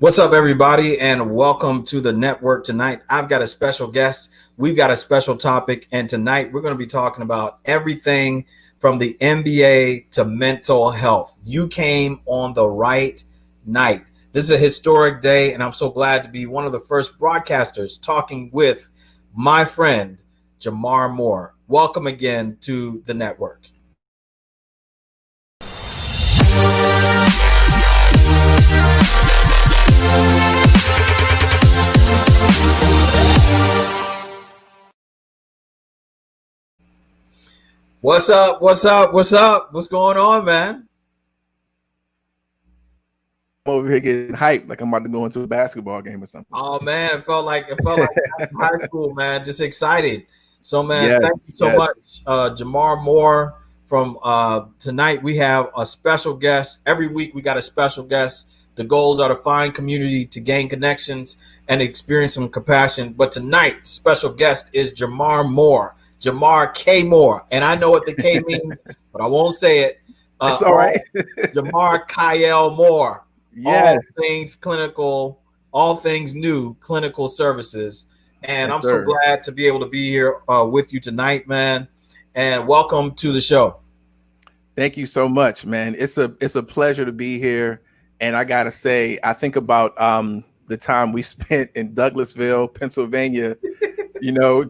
What's up, everybody, and welcome to the network tonight. I've got a special guest. We've got a special topic, and tonight we're going to be talking about everything from the NBA to mental health. You came on the right night. This is a historic day, and I'm so glad to be one of the first broadcasters talking with my friend, Jamar Moore. Welcome again to the network. What's up? What's up? What's up? What's going on, man? I'm over here getting hyped like I'm about to go into a basketball game or something. Oh man, it felt like high school, man. Just excited. So man, thank you so much, Jamar Moore. From tonight, we have a special guest. Every week, we got a special guest. The goals are to find community, to gain connections, and experience some compassion. But tonight, special guest is Jamar Moore, Jamar K. Moore, and I know what the K means, but I won't say it. It's all right. Jamar Kyle Moore. Yes. All things clinical, all things new clinical services. And Yes, I'm sir. so glad to be able to be here with you tonight, man. And welcome to the show. Thank you so much, man. It's a pleasure to be here. And I gotta say, I think about the time we spent in Douglasville, Pennsylvania,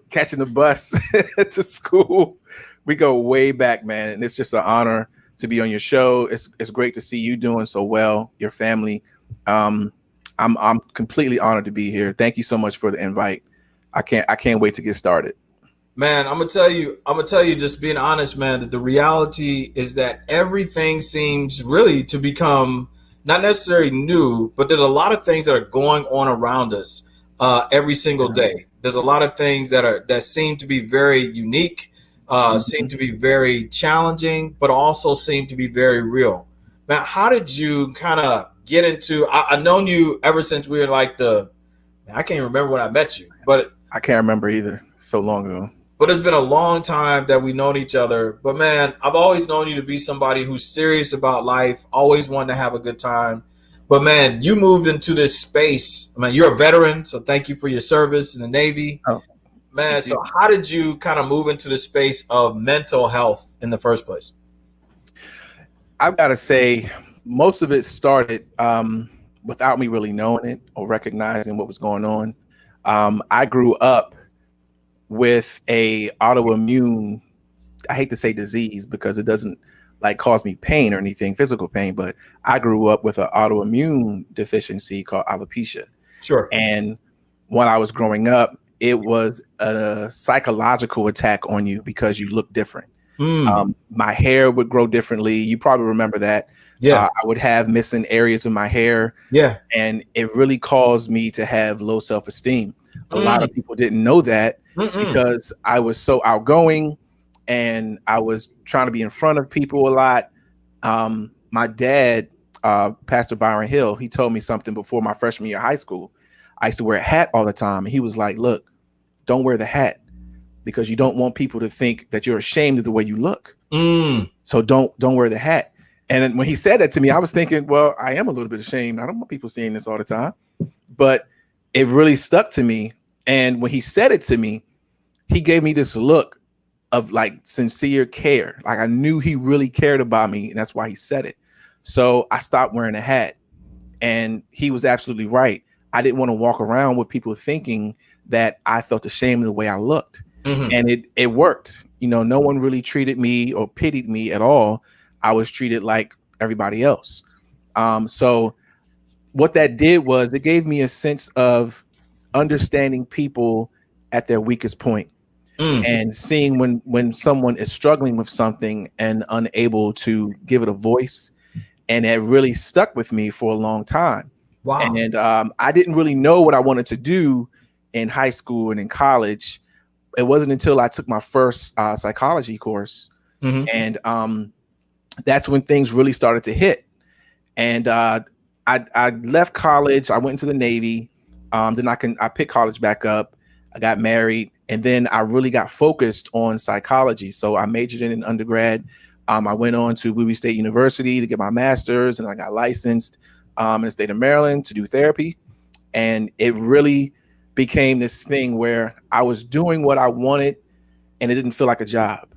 catching the bus to school. We go way back, man. And it's just an honor to be on your show. It's great to see you doing so well, your family. I'm completely honored to be here. Thank you so much for the invite. I can't wait to get started. Man, I'm gonna tell you, just being honest, man, that the reality is that everything seems really to become not necessarily new, but there's a lot of things that are going on around us every single day. There's a lot of things that seem to be very unique, seem to be very challenging, but also seem to be very real. Man, how did you kind of get into? I've known you ever since we were like I can't even remember when I met you, but I can't remember either. So long ago. But it's been a long time that we've known each other. But man, I've always known you to be somebody who's serious about life, always wanting to have a good time. But man, you moved into this space. I mean, you're a veteran, so thank you for your service in the Navy. Oh, man, so how did you kind of move into the space of mental health in the first place? I've got to say, most of it started without me really knowing it or recognizing what was going on. I grew up with a autoimmune, I hate to say disease because it doesn't like cause me pain or anything, physical pain, but I grew up with an autoimmune deficiency called alopecia. Sure. And when I was growing up, it was a psychological attack on you because you look different. My hair would grow differently. You probably remember that. Yeah. I would have missing areas of my hair. Yeah. And it really caused me to have low self-esteem. A lot of people didn't know that because I was so outgoing and I was trying to be in front of people a lot. My dad, Pastor Byron Hill, he told me something before my freshman year of high school. I used to wear a hat all the time. And he was like, look, don't wear the hat because you don't want people to think that you're ashamed of the way you look. So don't wear the hat. And then when he said that to me, I was thinking, well, I am a little bit ashamed. I don't want people seeing this all the time. But it really stuck to me. And when he said it to me, he gave me this look of like sincere care. Like I knew he really cared about me. And that's why he said it. So I stopped wearing a hat. And he was absolutely right. I didn't want to walk around with people thinking that I felt ashamed of the way I looked. And it worked. No one really treated me or pitied me at all. I was treated like everybody else. So what that did was it gave me a sense of understanding people at their weakest point and seeing when someone is struggling with something and unable to give it a voice. And it really stuck with me for a long time. Wow. And I didn't really know what I wanted to do in high school and in college. It wasn't until I took my first psychology course. And that's when things really started to hit. And I left college. I went into the Navy. Then I picked college back up. I got married. And then I really got focused on psychology. So I majored in undergrad. I went on to Bowie State University to get my master's and I got licensed. in the state of Maryland to do therapy. And it really became this thing where I was doing what I wanted and it didn't feel like a job.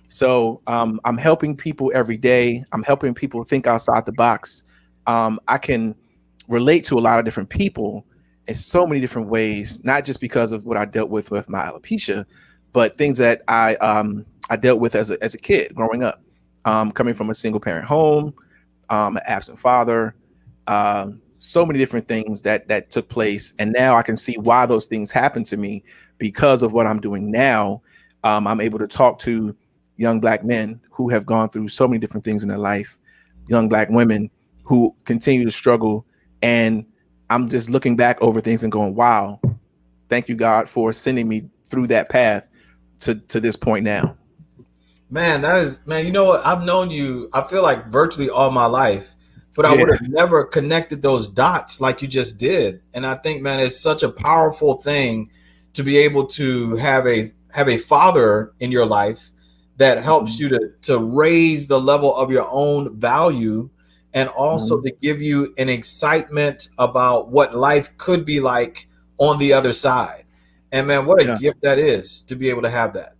So I'm helping people every day. I'm helping people think outside the box. I can relate to a lot of different people in so many different ways, not just because of what I dealt with my alopecia, but things that I dealt with as a kid growing up, coming from a single parent home, an absent father, so many different things that took place. And now I can see why those things happened to me because of what I'm doing now. I'm able to talk to young Black men who have gone through so many different things in their life, young Black women who continue to struggle. And I'm just looking back over things and going, wow, thank you, God, for sending me through that path to this point now. Man, you know what? I've known you, I feel like virtually all my life, but I would have never connected those dots like you just did. And I think, man, it's such a powerful thing to be able to have a father in your life that helps you to raise the level of your own value, and also to give you an excitement about what life could be like on the other side. And man, what a gift that is to be able to have that.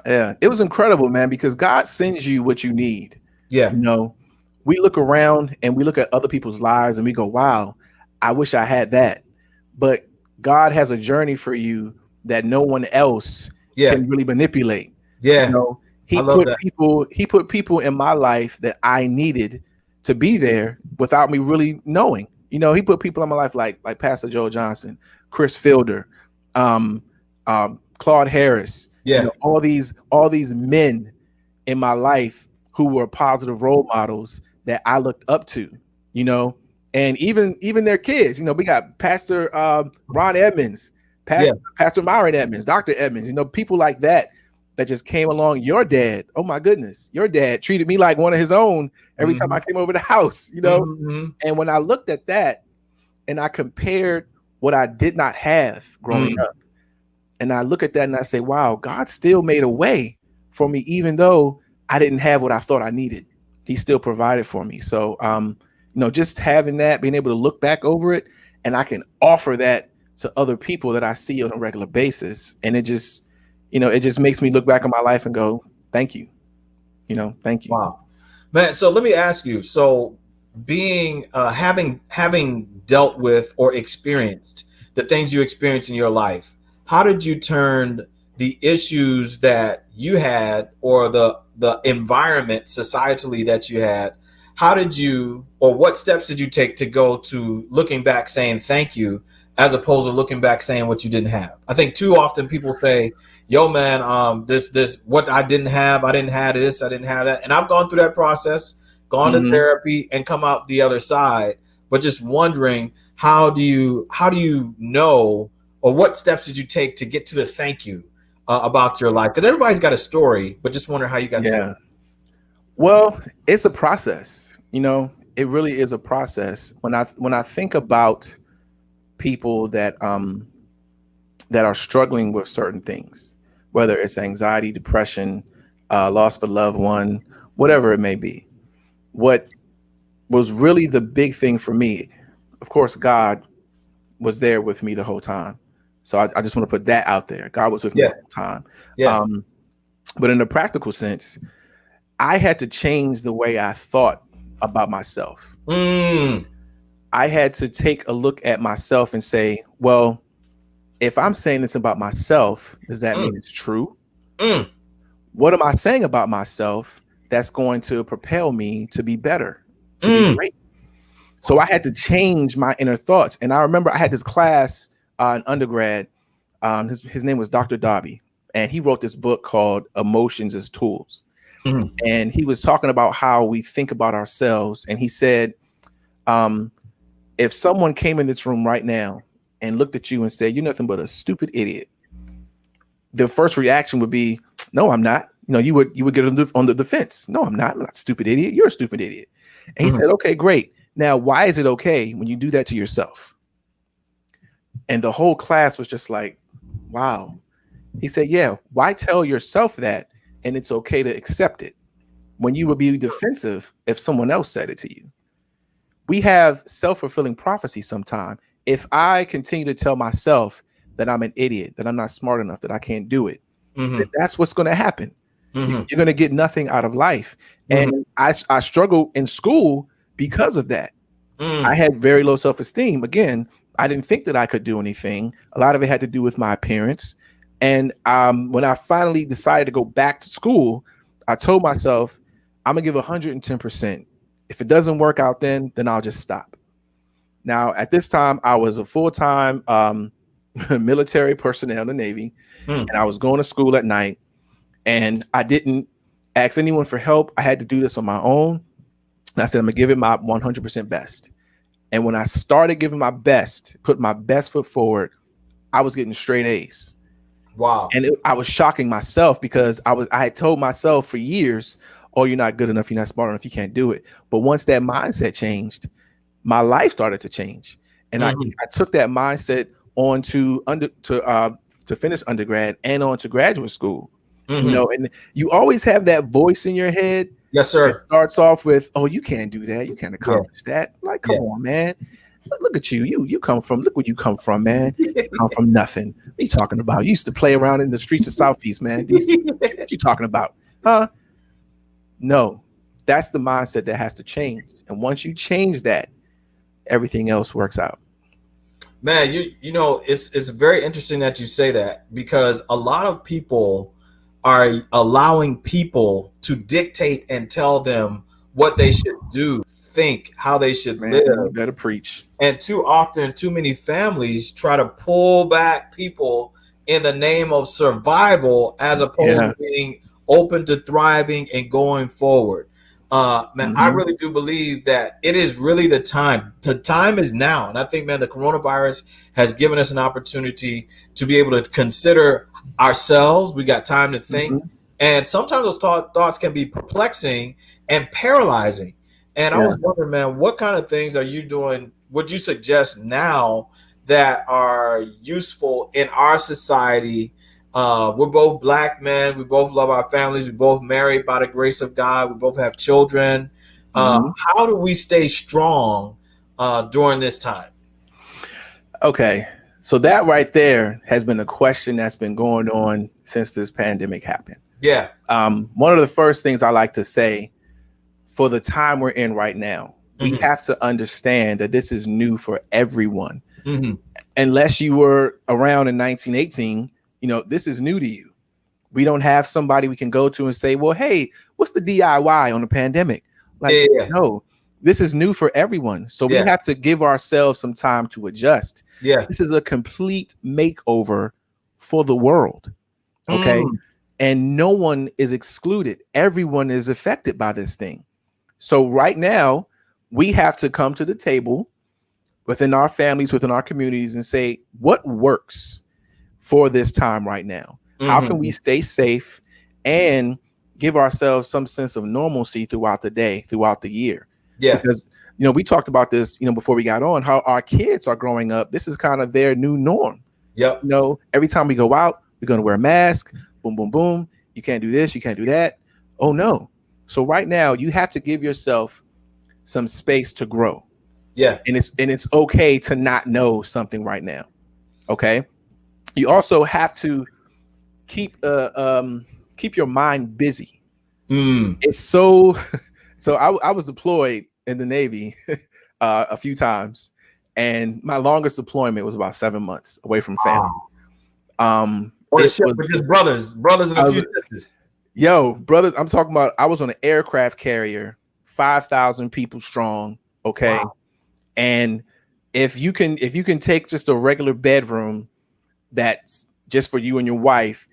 Yeah, it was incredible, man, because God sends you what you need. Yeah. You know, we look around and we look at other people's lives and we go, wow, I wish I had that. But God has a journey for you that no one else can really manipulate. Yeah. You know, he put people in my life that I needed to be there without me really knowing. You know, he put people in my life like Pastor Joel Johnson, Chris Fielder, Claude Harris. Yeah. You know, all these men in my life who were positive role models that I looked up to, you know, and even their kids. You know, we got Pastor Ron Edmonds, Pastor Myron Edmonds, Dr. Edmonds, you know, people like that just came along. Your dad, oh my goodness, your dad treated me like one of his own every time I came over the house, you know. And when I looked at that and I compared what I did not have growing up, and I look at that and I say, wow, God still made a way for me, even though I didn't have what I thought I needed. He still provided for me. So, you know, just having that, being able to look back over it, and I can offer that to other people that I see on a regular basis. And it just, you know, it just makes me look back on my life and go, thank you. You know, thank you. Wow. Man, so let me ask you, so being, having dealt with or experienced the things you experienced in your life, how did you turn the issues that you had, or the environment societally that you had? How did you, or what steps did you take to go to looking back saying thank you, as opposed to looking back saying what you didn't have? I think too often people say, yo man, this what I didn't have this, I didn't have that. And I've gone through that process, gone to therapy, and come out the other side. But just wondering, how do you know, or what steps did you take to get to the thank you about your life? Because everybody's got a story, but just wonder how you got to it. Well, it's a process. You know, it really is a process. When I think about people that are struggling with certain things, whether it's anxiety, depression, loss of a loved one, whatever it may be, what was really the big thing for me, of course, God was there with me the whole time. So I just want to put that out there. God was with me the whole time. But in a practical sense, I had to change the way I thought about myself. I had to take a look at myself and say, well, if I'm saying this about myself, does that mean it's true? What am I saying about myself that's going to propel me to be better, to be great? So I had to change my inner thoughts. And I remember I had this class in undergrad. His name was Dr. Dobby, and he wrote this book called Emotions as Tools. And he was talking about how we think about ourselves. And he said, if someone came in this room right now and looked at you and said, you're nothing but a stupid idiot, the first reaction would be, no, I'm not. You know, you would get on the defense. No, I'm not a stupid idiot. You're a stupid idiot. And he said, okay, great. Now, why is it okay when you do that to yourself? And the whole class was just like, wow. He said, yeah, why tell yourself that? And it's okay to accept it when you would be defensive if someone else said it to you. we have self-fulfilling prophecy sometime. If I continue to tell myself that I'm an idiot, that I'm not smart enough, that I can't do it, that's what's going to happen. You're going to get nothing out of life. And I struggled in school because of that. I had very low self-esteem. Again, I didn't think that I could do anything. A lot of it had to do with my appearance. And when I finally decided to go back to school, I told myself, I'm going to give 110%. If it doesn't work out then I'll just stop. Now, at this time, I was a full-time military personnel in the Navy, and I was going to school at night, and I didn't ask anyone for help. I had to do this on my own. And I said, I'm going to give it my 100% best. And when I started giving my best, put my best foot forward, I was getting straight A's. Wow. And I was shocking myself because I had told myself for years, oh, you're not good enough, you're not smart enough, you can't do it. But once that mindset changed, my life started to change. And I took that mindset on to finish undergrad and on to graduate school. You know, and you always have that voice in your head. Yes, sir. It starts off with, oh, you can't do that, you can't accomplish that. Like, come on, man. Look at you. You come from, look where you come from, man. You come from nothing. What are you talking about? You used to play around in the streets of Southeast, man. What you talking about? Huh? No, that's the mindset that has to change. And once you change that, everything else works out. Man, you know, it's very interesting that you say that, because a lot of people are allowing people to dictate and tell them what they should do, think, how they should live. You better preach. And too often, too many families try to pull back people in the name of survival as opposed to being open to thriving and going forward. Man, I really do believe that it is really the time. The time is now. And I think, man, the coronavirus has given us an opportunity to be able to consider ourselves. We got time to think. And sometimes those thoughts can be perplexing and paralyzing. And I was wondering, man, what kind of things are you doing? Would you suggest now that are useful in our society? We're both Black men. We both love our families. We both married by the grace of God. We both have children. How do we stay strong during this time? Okay. So that right there has been a question that's been going on since this pandemic happened. Yeah. One of the first things I like to say, for the time we're in right now, we have to understand that this is new for everyone. Unless you were around in 1918, you know, this is new to you. We don't have somebody we can go to and say, well, hey, what's the DIY on the pandemic? Like, no, this is new for everyone. So we have to give ourselves some time to adjust. This is a complete makeover for the world. Okay. And no one is excluded. Everyone is affected by this thing. So right now, we have to come to the table within our families, within our communities, and say, what works for this time right now? How can we stay safe and give ourselves some sense of normalcy throughout the day, throughout the year? Because, you know, we talked about this, you know, before we got on, how our kids are growing up. This is kind of their new norm. You know, every time we go out, we're going to wear a mask. Boom, boom, boom. You can't do this. You can't do that. Oh, no. So right now, you have to give yourself some space to grow. And it's okay to not know something right now. Okay. You also have to keep your mind busy. It's so I was deployed in the Navy a few times, and my longest deployment was about 7 months away from family. On a ship with just brothers and a few sisters. Yo, brothers, I'm talking about, I was on an aircraft carrier, 5,000 people strong. Okay. And if you can take just a regular bedroom that's just for you and your wife,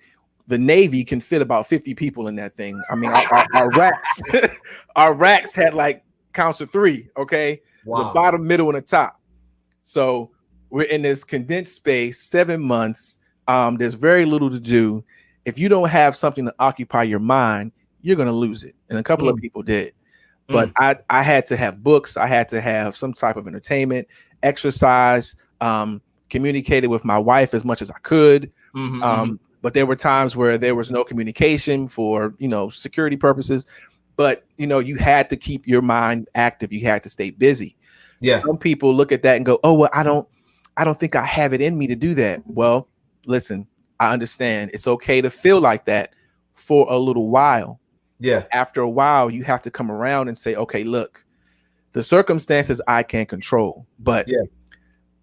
the Navy can fit about 50 people in that thing. I mean, our racks, our racks had like counts of 3. Okay. The bottom, middle, and the top. So we're in this condensed space, 7 months. There's very little to do. If you don't have something to occupy your mind, you're going to lose it. And a couple of people did. But I had to have books. I had to have some type of entertainment, exercise, communicated with my wife as much as I could. But there were times where there was no communication for, you know, security purposes. But, you know, you had to keep your mind active. You had to stay busy. Yeah. Some people look at that and go, oh, well, I don't think I have it in me to do that. Well, listen, I understand. It's okay to feel like that for a little while. Yeah. But after a while, you have to come around and say, okay, look, the circumstances I can't control, but Yeah.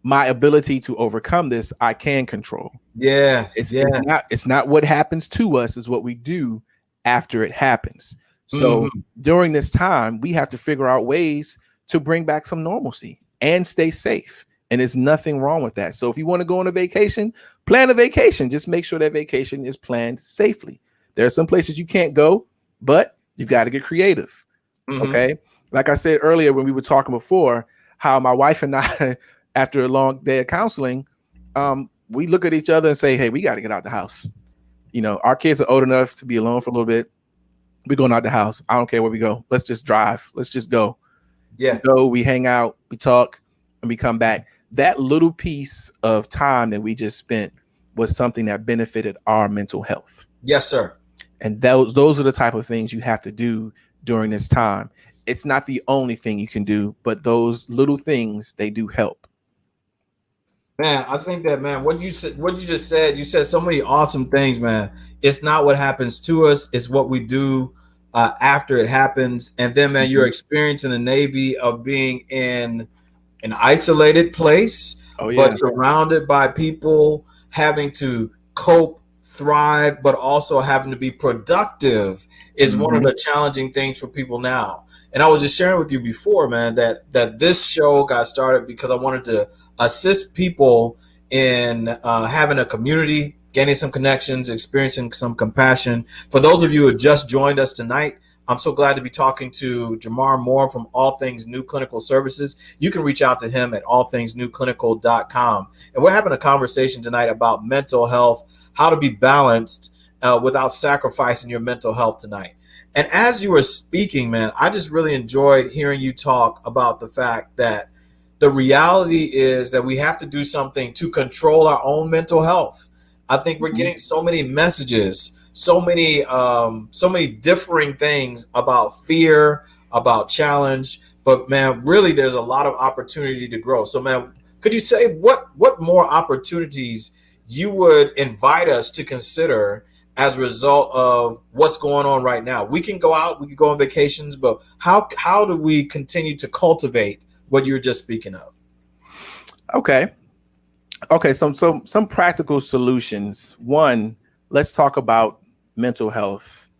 my ability to overcome this, I can control. Yes. It's not what happens to us, is what we do after it happens. So during this time, we have to figure out ways to bring back some normalcy and stay safe. And there's nothing wrong with that. So if you want to go on a vacation, plan a vacation. Just make sure that vacation is planned safely. There are some places you can't go, but you've got to get creative. Okay. Like I said earlier, when we were talking before, how my wife and I, after a long day of counseling, we look at each other and say, hey, we got to get out the house. You know, our kids are old enough to be alone for a little bit. We're going out the house. I don't care where we go. Let's just drive. Let's just go. Yeah. We go, we hang out, we talk, and we come back. That little piece of time that we just spent was something that benefited our mental health. Yes, sir. And those are the type of things you have to do during this time. It's not the only thing you can do, but those little things, they do help. Man, I think that, man, what you just said, you said so many awesome things, man. It's not what happens to us, it's what we do after it happens. And then, man, you're experiencing the Navy of being in an isolated place, but surrounded by people, having to cope, thrive, but also having to be productive is one of the challenging things for people now. And I was just sharing with you before, man, that this show got started because I wanted to assist people in having a community, gaining some connections, experiencing some compassion. For those of you who just joined us tonight, I'm so glad to be talking to Jamar Moore from All Things New Clinical Services. You can reach out to him at allthingsnewclinical.com. And we're having a conversation tonight about mental health, how to be balanced without sacrificing your mental health tonight. And as you were speaking, man, I just really enjoyed hearing you talk about the fact that the reality is that we have to do something to control our own mental health. I think we're getting so many messages, so many differing things about fear, about challenge, but man, really there's a lot of opportunity to grow. So man, could you say what more opportunities you would invite us to consider as a result of what's going on right now? We can go out, we can go on vacations, but how do we continue to cultivate what you're just speaking of? Okay. Some practical solutions. One, let's talk about mental health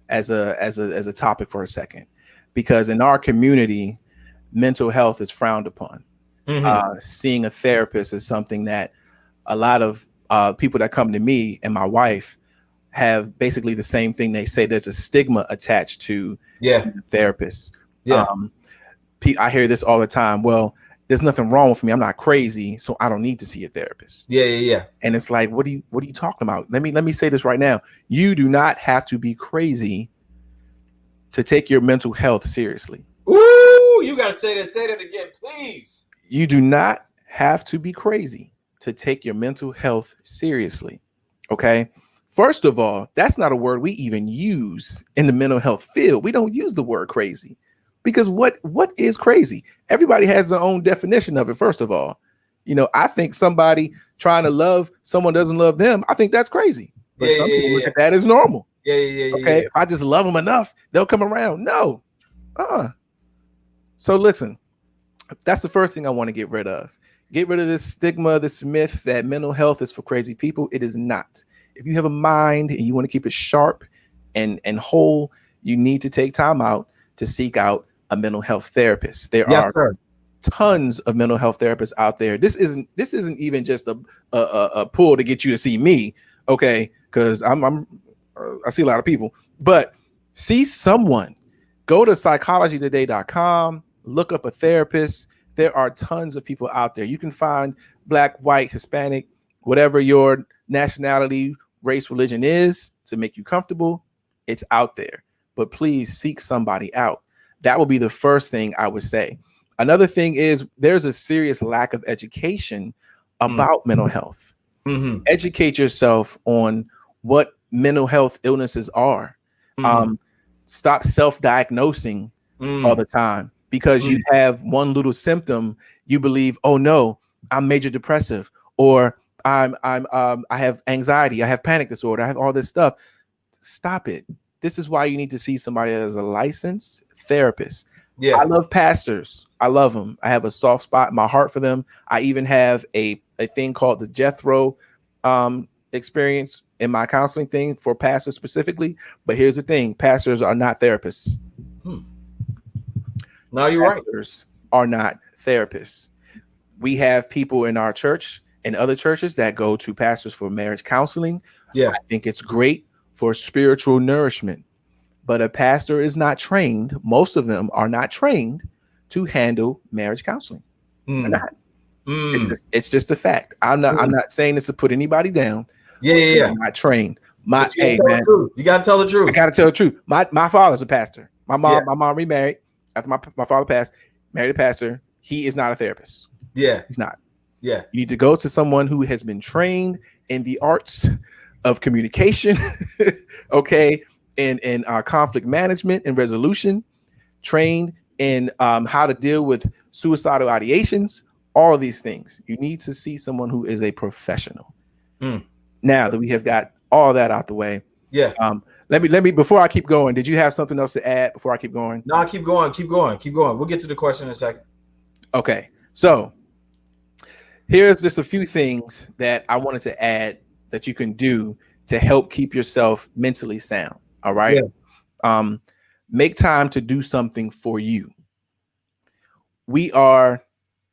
as a topic for a second, because in our community, mental health is frowned upon. Seeing a therapist is something that a lot of people that come to me and my wife have basically the same thing. They say there's a stigma attached to therapists. I hear this all the time. Well, there's nothing wrong with me. I'm not crazy, so I don't need to see a therapist. Yeah. And it's like, what are you talking about? Let me say this right now. You do not have to be crazy to take your mental health seriously. Ooh, you gotta say that again, please. You do not have to be crazy to take your mental health seriously. Okay. First of all, that's not a word we even use in the mental health field. We don't use the word crazy. Because what is crazy? Everybody has their own definition of it. First of all, you know, I think somebody trying to love someone doesn't love them. I think that's crazy. But some people look at that as normal. Okay, if I just love them enough, they'll come around. No. So listen, that's the first thing I want to get rid of. Get rid of this stigma, this myth that mental health is for crazy people. It is not. If you have a mind and you want to keep it sharp and whole, you need to take time out to seek out a mental health therapist. There are tons of mental health therapists out there. This isn't even just a pull to get you to see me, okay? Because I see a lot of people, but see someone. Go to psychologytoday.com, look up a therapist. There are tons of people out there. You can find Black, white, Hispanic, whatever your nationality, race, religion is to make you comfortable. It's out there. But please seek somebody out. That will be the first thing I would say. Another thing is there's a serious lack of education about mental health. Educate yourself on what mental health illnesses are. Stop self-diagnosing all the time. because you have one little symptom, you believe, oh no, I'm major depressive, or I have anxiety, I have panic disorder, I have all this stuff. Stop it. This is why you need to see somebody as a licensed therapist. Yeah. I love pastors. I love them. I have a soft spot in my heart for them. I even have a thing called the Jethro experience in my counseling thing for pastors specifically. But here's the thing: pastors are not therapists. No, you're right. Pastors are not therapists. We have people in our church and other churches that go to pastors for marriage counseling. Yeah. I think it's great for spiritual nourishment. But a pastor is not trained. Most of them are not trained to handle marriage counseling. They're not. It's just a fact. I'm not saying this to put anybody down. Yeah. I'm not trained. You gotta tell the truth. I gotta tell the truth. My father's a pastor. My mom remarried after my father passed, married a pastor. He is not a therapist. Yeah. He's not. Yeah. You need to go to someone who has been trained in the arts of communication, okay, and conflict management and resolution, trained in how to deal with suicidal ideations, all of these things. You need to see someone who is a professional. Now that we have got all that out the way, let me before I keep going, did you have something else to add before I keep going? No, keep going. We'll get to the question in a second. Okay, so here's just a few things that I wanted to add that you can do to help keep yourself mentally sound. All right. Yeah. Make time to do something for you. We are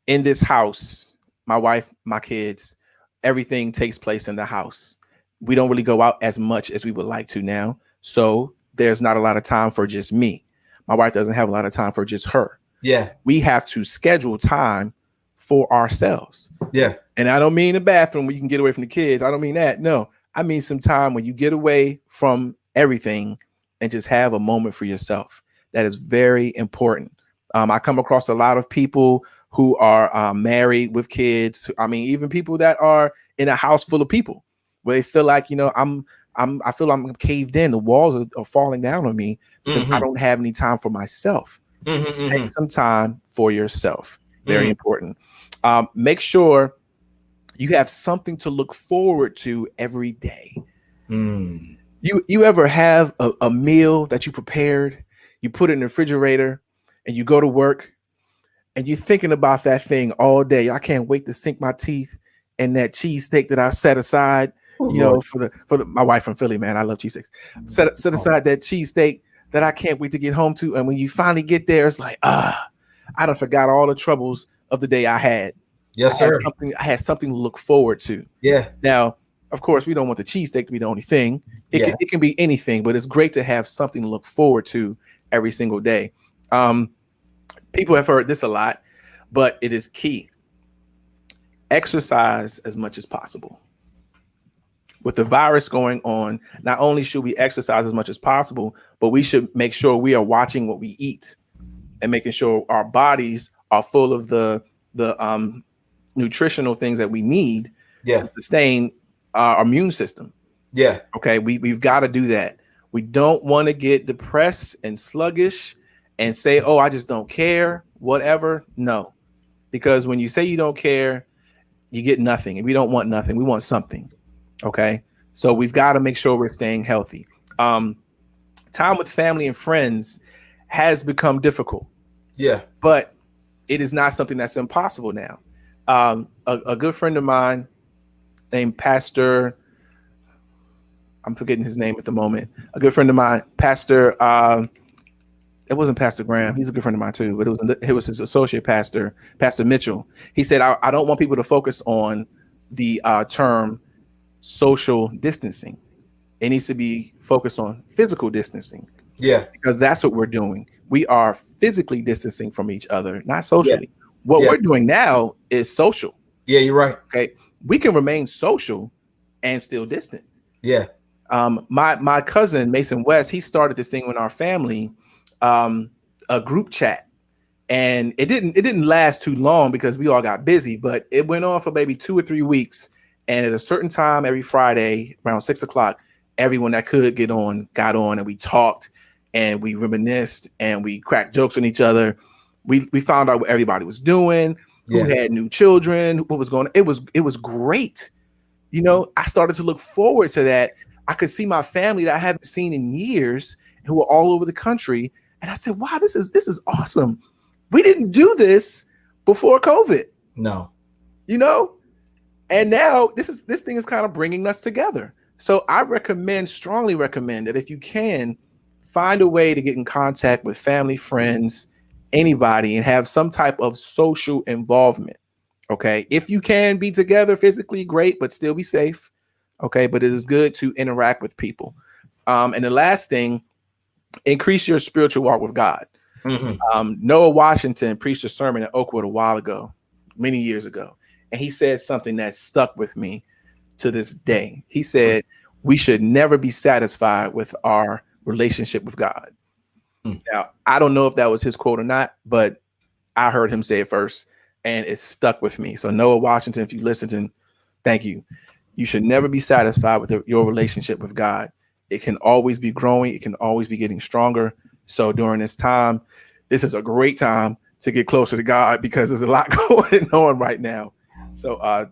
in this house, my wife, my kids, everything takes place in the house. We don't really go out as much as we would like to now. So there's not a lot of time for just me. My wife doesn't have a lot of time for just her. Yeah. We have to schedule time for ourselves. Yeah. And I don't mean the bathroom where you can get away from the kids. I don't mean that. No, I mean some time when you get away from everything and just have a moment for yourself. That is very important. I come across a lot of people who are married with kids. I mean, even people that are in a house full of people where they feel like, I feel I'm caved in. The walls are falling down on me because I don't have any time for myself. Take some time for yourself. Very important. Make sure you have something to look forward to every day. You ever have a meal that you prepared, you put it in the refrigerator, and you go to work, and you're thinking about that thing all day? I can't wait to sink my teeth in that cheesesteak that I set aside. For my wife from Philly, man, I love cheesesteaks. Set aside that cheesesteak that I can't wait to get home to, and when you finally get there, it's like, I done forgot all the troubles of the day I had. Yes, sir. I had something to look forward to. Yeah. Now, of course, we don't want the cheesesteak to be the only thing. It can be anything, but it's great to have something to look forward to every single day. People have heard this a lot, but it is key. Exercise as much as possible. With the virus going on, not only should we exercise as much as possible, but we should make sure we are watching what we eat and making sure our bodies are full of the nutritional things that we need to sustain our immune system. Yeah. Okay. We've got to do that. We don't want to get depressed and sluggish and say, oh, I just don't care, whatever. No, because when you say you don't care, you get nothing. And we don't want nothing. We want something. Okay. So we've got to make sure we're staying healthy. Time with family and friends has become difficult. Yeah. But it is not something that's impossible now. A good friend of mine named Pastor, I'm forgetting his name at the moment. A good friend of mine, Pastor, it wasn't Pastor Graham. He's a good friend of mine too, but it was his associate pastor, Pastor Mitchell. He said, I don't want people to focus on the term social distancing. It needs to be focused on physical distancing. Yeah. Because that's what we're doing. We are physically distancing from each other, not socially. Yeah. What we're doing now is social. Yeah, you're right. Okay. We can remain social and still distant. Yeah. My cousin, Mason West, he started this thing in our family, a group chat. And it didn't last too long because we all got busy, but it went on for maybe 2 or 3 weeks. And at a certain time, every Friday around 6 o'clock, everyone that could got on, and we talked and we reminisced and we cracked jokes on each other. We found out what everybody was doing, who had new children, what was going on. It was great. You know, I started to look forward to that. I could see my family that I haven't seen in years, who were all over the country. And I said, wow, this is awesome. We didn't do this before COVID. No. You know? And now this thing is kind of bringing us together. So I strongly recommend that if you can, find a way to get in contact with family, friends, anybody, and have some type of social involvement. Okay. If you can be together physically, great, but still be safe. Okay. But it is good to interact with people. And the last thing, increase your spiritual walk with God. Noah Washington preached a sermon at Oakwood a while ago, many years ago. And he said something that stuck with me to this day. He said, we should never be satisfied with our relationship with God. Now, I don't know if that was his quote or not, but I heard him say it first and it stuck with me. So Noah Washington, if you listen to him, thank you. You should never be satisfied with your relationship with God. It can always be growing. It can always be getting stronger. So during this time, this is a great time to get closer to God because there's a lot going on right now. So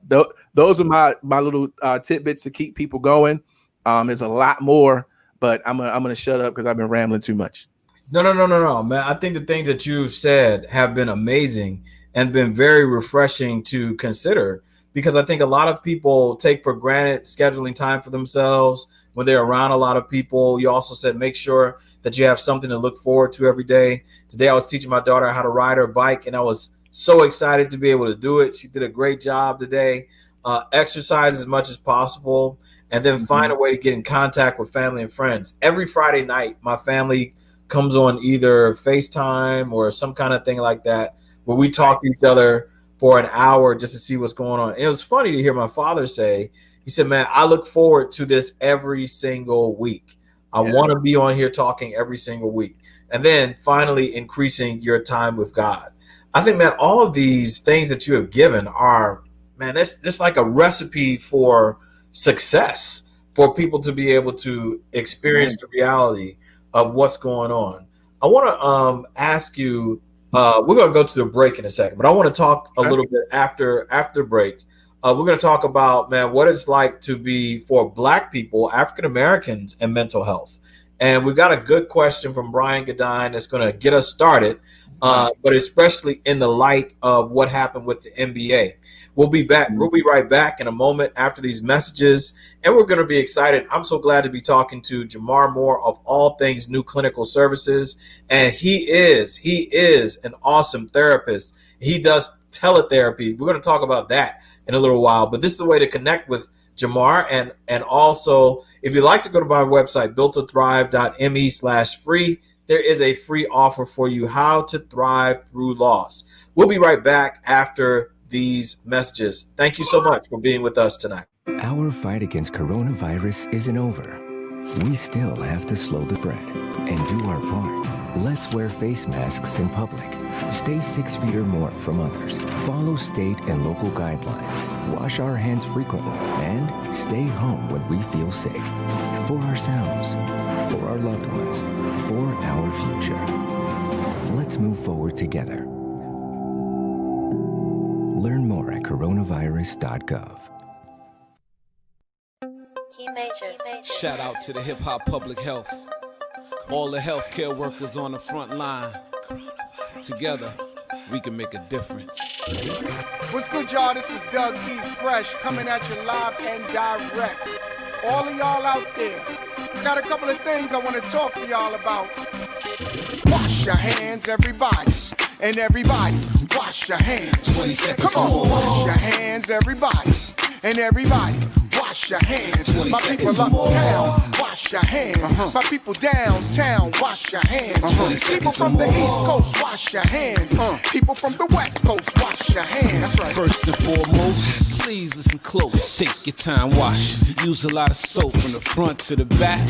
those are my little tidbits to keep people going. There's a lot more, but I'm gonna shut up because I've been rambling too much. No, man. I think the things that you've said have been amazing and been very refreshing to consider, because I think a lot of people take for granted scheduling time for themselves when they're around a lot of people. You also said make sure that you have something to look forward to every day. Today I was teaching my daughter how to ride her bike, and I was so excited to be able to do it. She did a great job today. Exercise as much as possible, and then find a way to get in contact with family and friends. Every Friday night, my family comes on either FaceTime or some kind of thing like that, where we talk to each other for an hour just to see what's going on. And it was funny to hear my father say, he said, man, I look forward to this every single week. I want to be on here talking every single week. And then finally increasing your time with God. I think, man, all of these things that you have given are, man, it's like a recipe for success for people to be able to experience the reality of what's going on. I want to ask you, we're going to go to the break in a second, but I want to talk a little bit after the break. We're going to talk about, man, what it's like to be for Black people, African Americans, and mental health. And we've got a good question from Brian Gadine that's going to get us started, but especially in the light of what happened with the NBA. We'll be back. We'll be right back in a moment after these messages, and we're going to be excited. I'm so glad to be talking to Jamar Moore of All Things New Clinical Services, and he is an awesome therapist. He does teletherapy. We're going to talk about that in a little while, but this is the way to connect with Jamar. And also, if you'd like to go to my website, builttothrive.me/free, there is a free offer for you, how to thrive through loss. We'll be right back after these messages. Thank you so much for being with us tonight. Our fight against coronavirus isn't over. We still have to slow the spread and do our part. Let's wear face masks in public. Stay 6 feet or more from others. Follow state and local guidelines. Wash our hands frequently and stay home when we feel safe. For ourselves, for our loved ones, for our future. Let's move forward together. Learn more at coronavirus.gov. Shout out to the Hip Hop Public Health. All the healthcare workers on the front line. Together, we can make a difference. What's good, y'all? This is Doug D. Fresh coming at you live and direct. All of y'all out there, got a couple of things I want to talk to y'all about. Wash your hands, everybody. And everybody, wash your hands. 20 seconds. Come on, wash your hands, everybody. And everybody, wash your hands. My people uptown, wash your hands. My people downtown, wash your hands. People from the East Coast, wash your hands. People from the West Coast, wash your hands. That's right. First and foremost, Please listen close. Take your time, wash. Use a lot of soap from the front to the back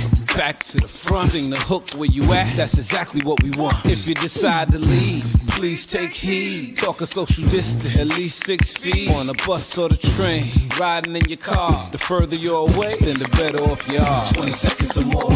to the front. Sing the hook where you at. That's exactly what we want. If you decide to leave, please take heed. Talk a social distance, at least 6 feet. On a bus or the train, riding in your car. The further you're away, then the better off you are. 20 seconds or more.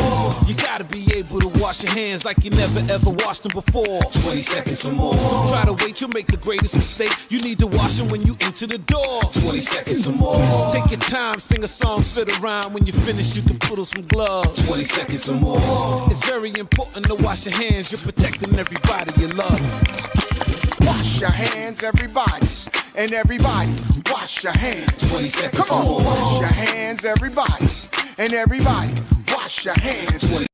You gotta be able to wash your hands like you never ever washed them before. 20 seconds or more. Don't try to wait, you'll make the greatest mistake. You need to wash them when you enter the door. 20 seconds or more. Take your time, sing a song, spit a rhyme. When you finish, you can put on some gloves. 20 seconds or more. It's very important to wash your hands. You're protecting everybody you love. Wash your hands, everybody. And everybody, wash your hands. 20 seconds Come on, or more. wash your hands, everybody. And everybody, wash your hands. 20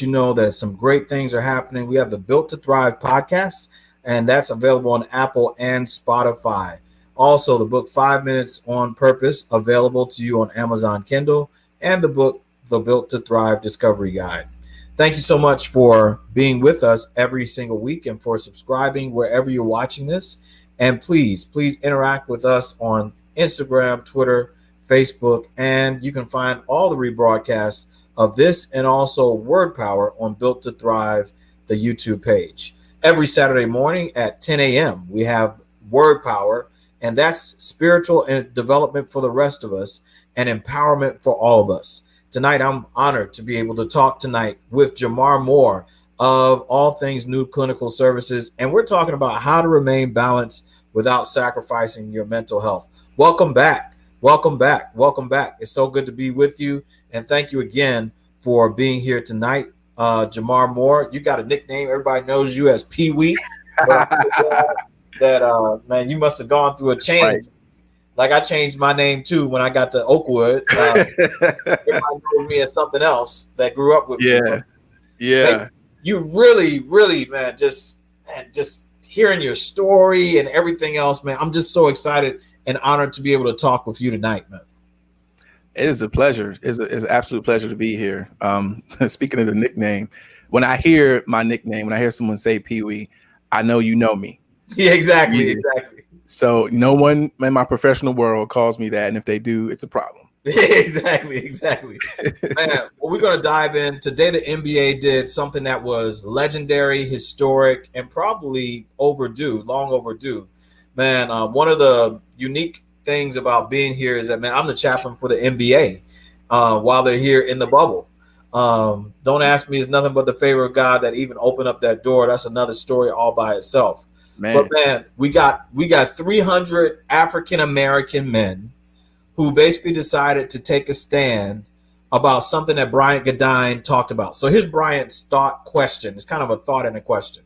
You know that some great things are happening. We have the Built to Thrive podcast, and that's available on Apple and Spotify. Also, the book 5 Minutes on Purpose, available to you on Amazon Kindle, and the book, The Built to Thrive Discovery Guide. Thank you so much for being with us every single week and for subscribing wherever you're watching this. And please interact with us on Instagram, Twitter, Facebook, and you can find all the rebroadcasts of this and also Word Power on Built to Thrive, the YouTube page. Every Saturday morning at 10 a.m., we have Word Power, and that's spiritual and development for the rest of us and empowerment for all of us. Tonight, I'm honored to be able to talk tonight with Jamar Moore of All Things New Clinical Services, and we're talking about how to remain balanced without sacrificing your mental health. Welcome back. Welcome back. Welcome back. It's so good to be with you. And thank you again for being here tonight. Jamar Moore, you got a nickname. Everybody knows you as Pee Wee. Man, you must have gone through a change. Right. Like I changed my name too when I got to Oakwood. Everybody knows me as something else that grew up with me. Yeah. Like, you really, man, just hearing your story and everything else, man. I'm just so excited and honored to be able to talk with you tonight, man. It is a pleasure. It's an absolute pleasure to be here. Speaking of the nickname, when I hear my nickname, when I hear someone say Pee Wee, I know you know me. Yeah, exactly. So no one in my professional world calls me that, and if they do, it's a problem. Exactly. Man, well, we're going to dive in. Today, the NBA did something that was legendary, historic, and probably long overdue. Man, one of the unique things about being here is that, man, I'm the chaplain for the NBA while they're here in the bubble. Don't ask me, it's nothing but the favor of God that even opened up that door. That's another story all by itself. Man. But man, we got 300 African-American men who basically decided to take a stand about something that Bryant Gadine talked about. So here's Bryant's thought question. It's kind of a thought and a question.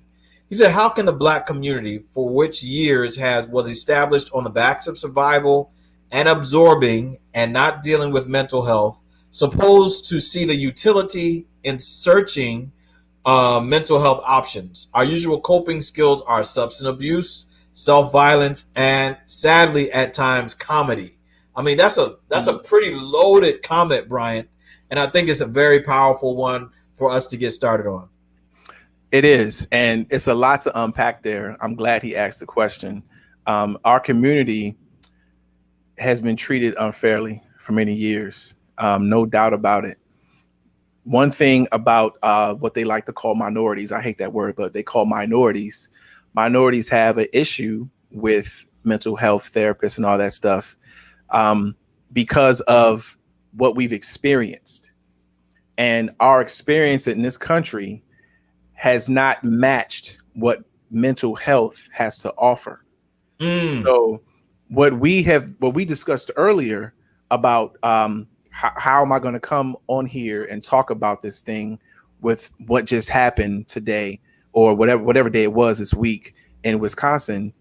He said, how can the Black community, for which years was established on the backs of survival and absorbing and not dealing with mental health, supposed to see the utility in searching mental health options? Our usual coping skills are substance abuse, self-violence, and sadly, at times, comedy. I mean, that's a pretty loaded comment, Bryant, and I think it's a very powerful one for us to get started on. It is, and it's a lot to unpack there. I'm glad he asked the question. Our community has been treated unfairly for many years, no doubt about it. One thing about what they like to call minorities, I hate that word, but they call minorities have an issue with mental health therapists and all that stuff because of what we've experienced. And our experience in this country has not matched what mental health has to offer. So what we discussed earlier about how am I going to come on here and talk about this thing with what just happened today or whatever day it was this week in Wisconsin,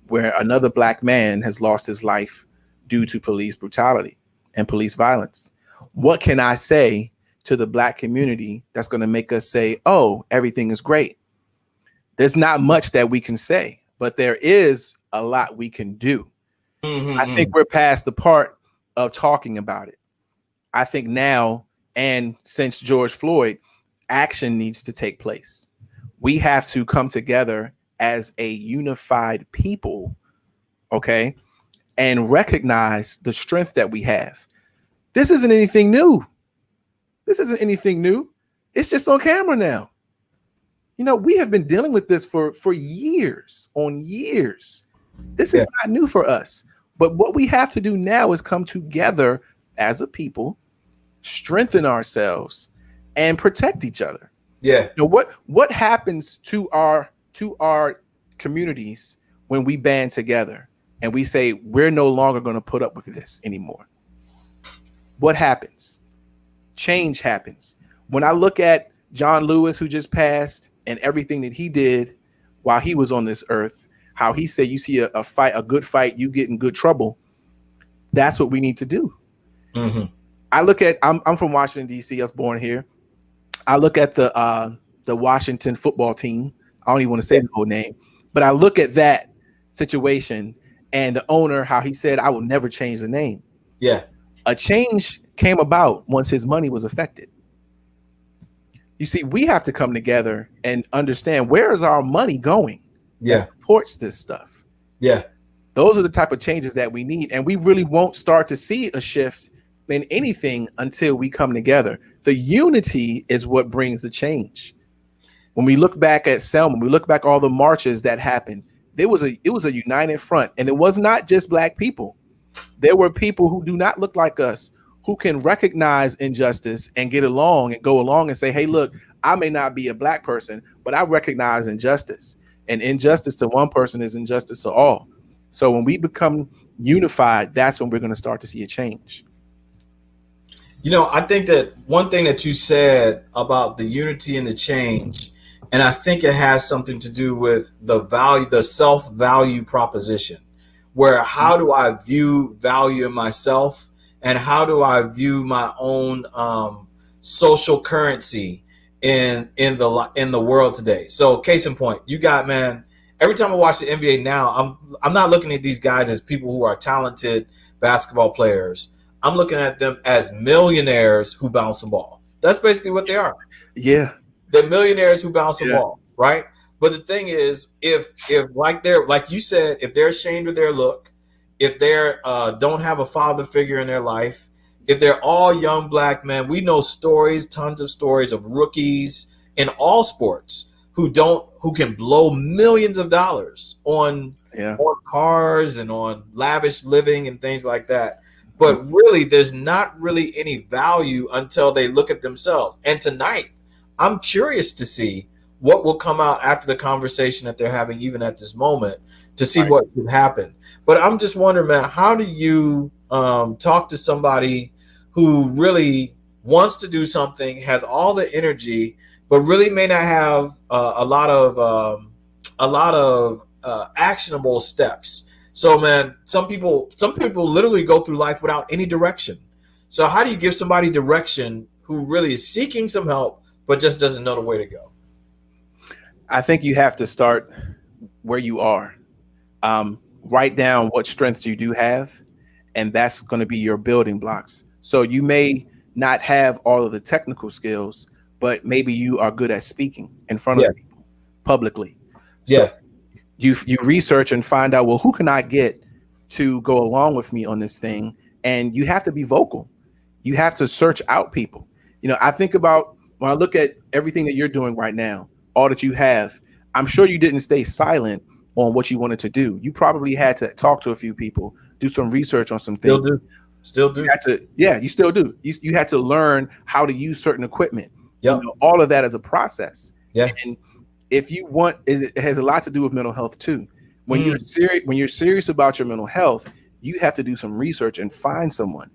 where another Black man has lost his life due to police brutality and police violence. What can I say to the Black community that's going to make us say, oh, everything is great? There's not much that we can say, but there is a lot we can do. I think we're past the part of talking about it. I think now, and since George Floyd, action needs to take place. We have to come together as a unified people, okay, and recognize the strength that we have. This isn't anything new. This isn't anything new. It's just on camera now. You know, we have been dealing with this for years on years. This is not new for us. But what we have to do now is come together as a people, strengthen ourselves, and protect each other. Yeah. You know, what happens to our communities when we band together and we say we're no longer going to put up with this anymore? What happens? Change happens. When I look at John Lewis, who just passed, and everything that he did while he was on this earth, how he said, you see a good fight, you get in good trouble. That's what we need to do. Mm-hmm. I look at, I'm from Washington, D.C. I was born here. I look at the Washington football team. I don't even want to say the whole name, but I look at that situation and the owner, how he said, I will never change the name. Yeah. A change came about once his money was affected. You see, we have to come together and understand, where is our money going? Yeah. Supports this stuff. Yeah. Those are the type of changes that we need. And we really won't start to see a shift in anything until we come together. The unity is what brings the change. When we look back at Selma, we look back all the marches that happened. It was a united front, and it was not just black people. There were people who do not look like us, who can recognize injustice and get along and go along and say, hey, look, I may not be a black person, but I recognize injustice. And injustice to one person is injustice to all. So when we become unified, that's when we're going to start to see a change. You know, I think that one thing that you said about the unity and the change, and I think it has something to do with the self-value proposition, where how do I view value in myself, and how do I view my own social currency in the world today? So case in point, you got, man, every time I watch the NBA now, I'm not looking at these guys as people who are talented basketball players. I'm looking at them as millionaires who bounce the ball. That's basically what they are. Yeah. They're millionaires who bounce the ball, right? But the thing is, if like you said, if they're ashamed of their look, if they're don't have a father figure in their life, if they're all young black men, we know stories, tons of stories of rookies in all sports who can blow millions of dollars on cars and on lavish living and things like that. But really, there's not really any value until they look at themselves. And tonight, I'm curious to see what will come out after the conversation that they're having, even at this moment, to see what could happen. But I'm just wondering, man, how do you talk to somebody who really wants to do something, has all the energy, but really may not have a lot of actionable steps? So, man, some people literally go through life without any direction. So how do you give somebody direction who really is seeking some help, but just doesn't know the way to go? I think you have to start where you are. Write down what strengths you do have, and that's going to be your building blocks. So you may not have all of the technical skills, but maybe you are good at speaking in front of people publicly. So you research and find out, well, who can I get to go along with me on this thing? And you have to be vocal. You have to search out people. You know, I think about, when I look at everything that you're doing right now, all that you have, I'm sure you didn't stay silent on what you wanted to do. You probably had to talk to a few people, do some research on some things. Still do. You still do. You had to learn how to use certain equipment. Yeah. You know, all of that is a process. Yeah. And if you want, it has a lot to do with mental health too. When you're serious about your mental health, you have to do some research and find someone.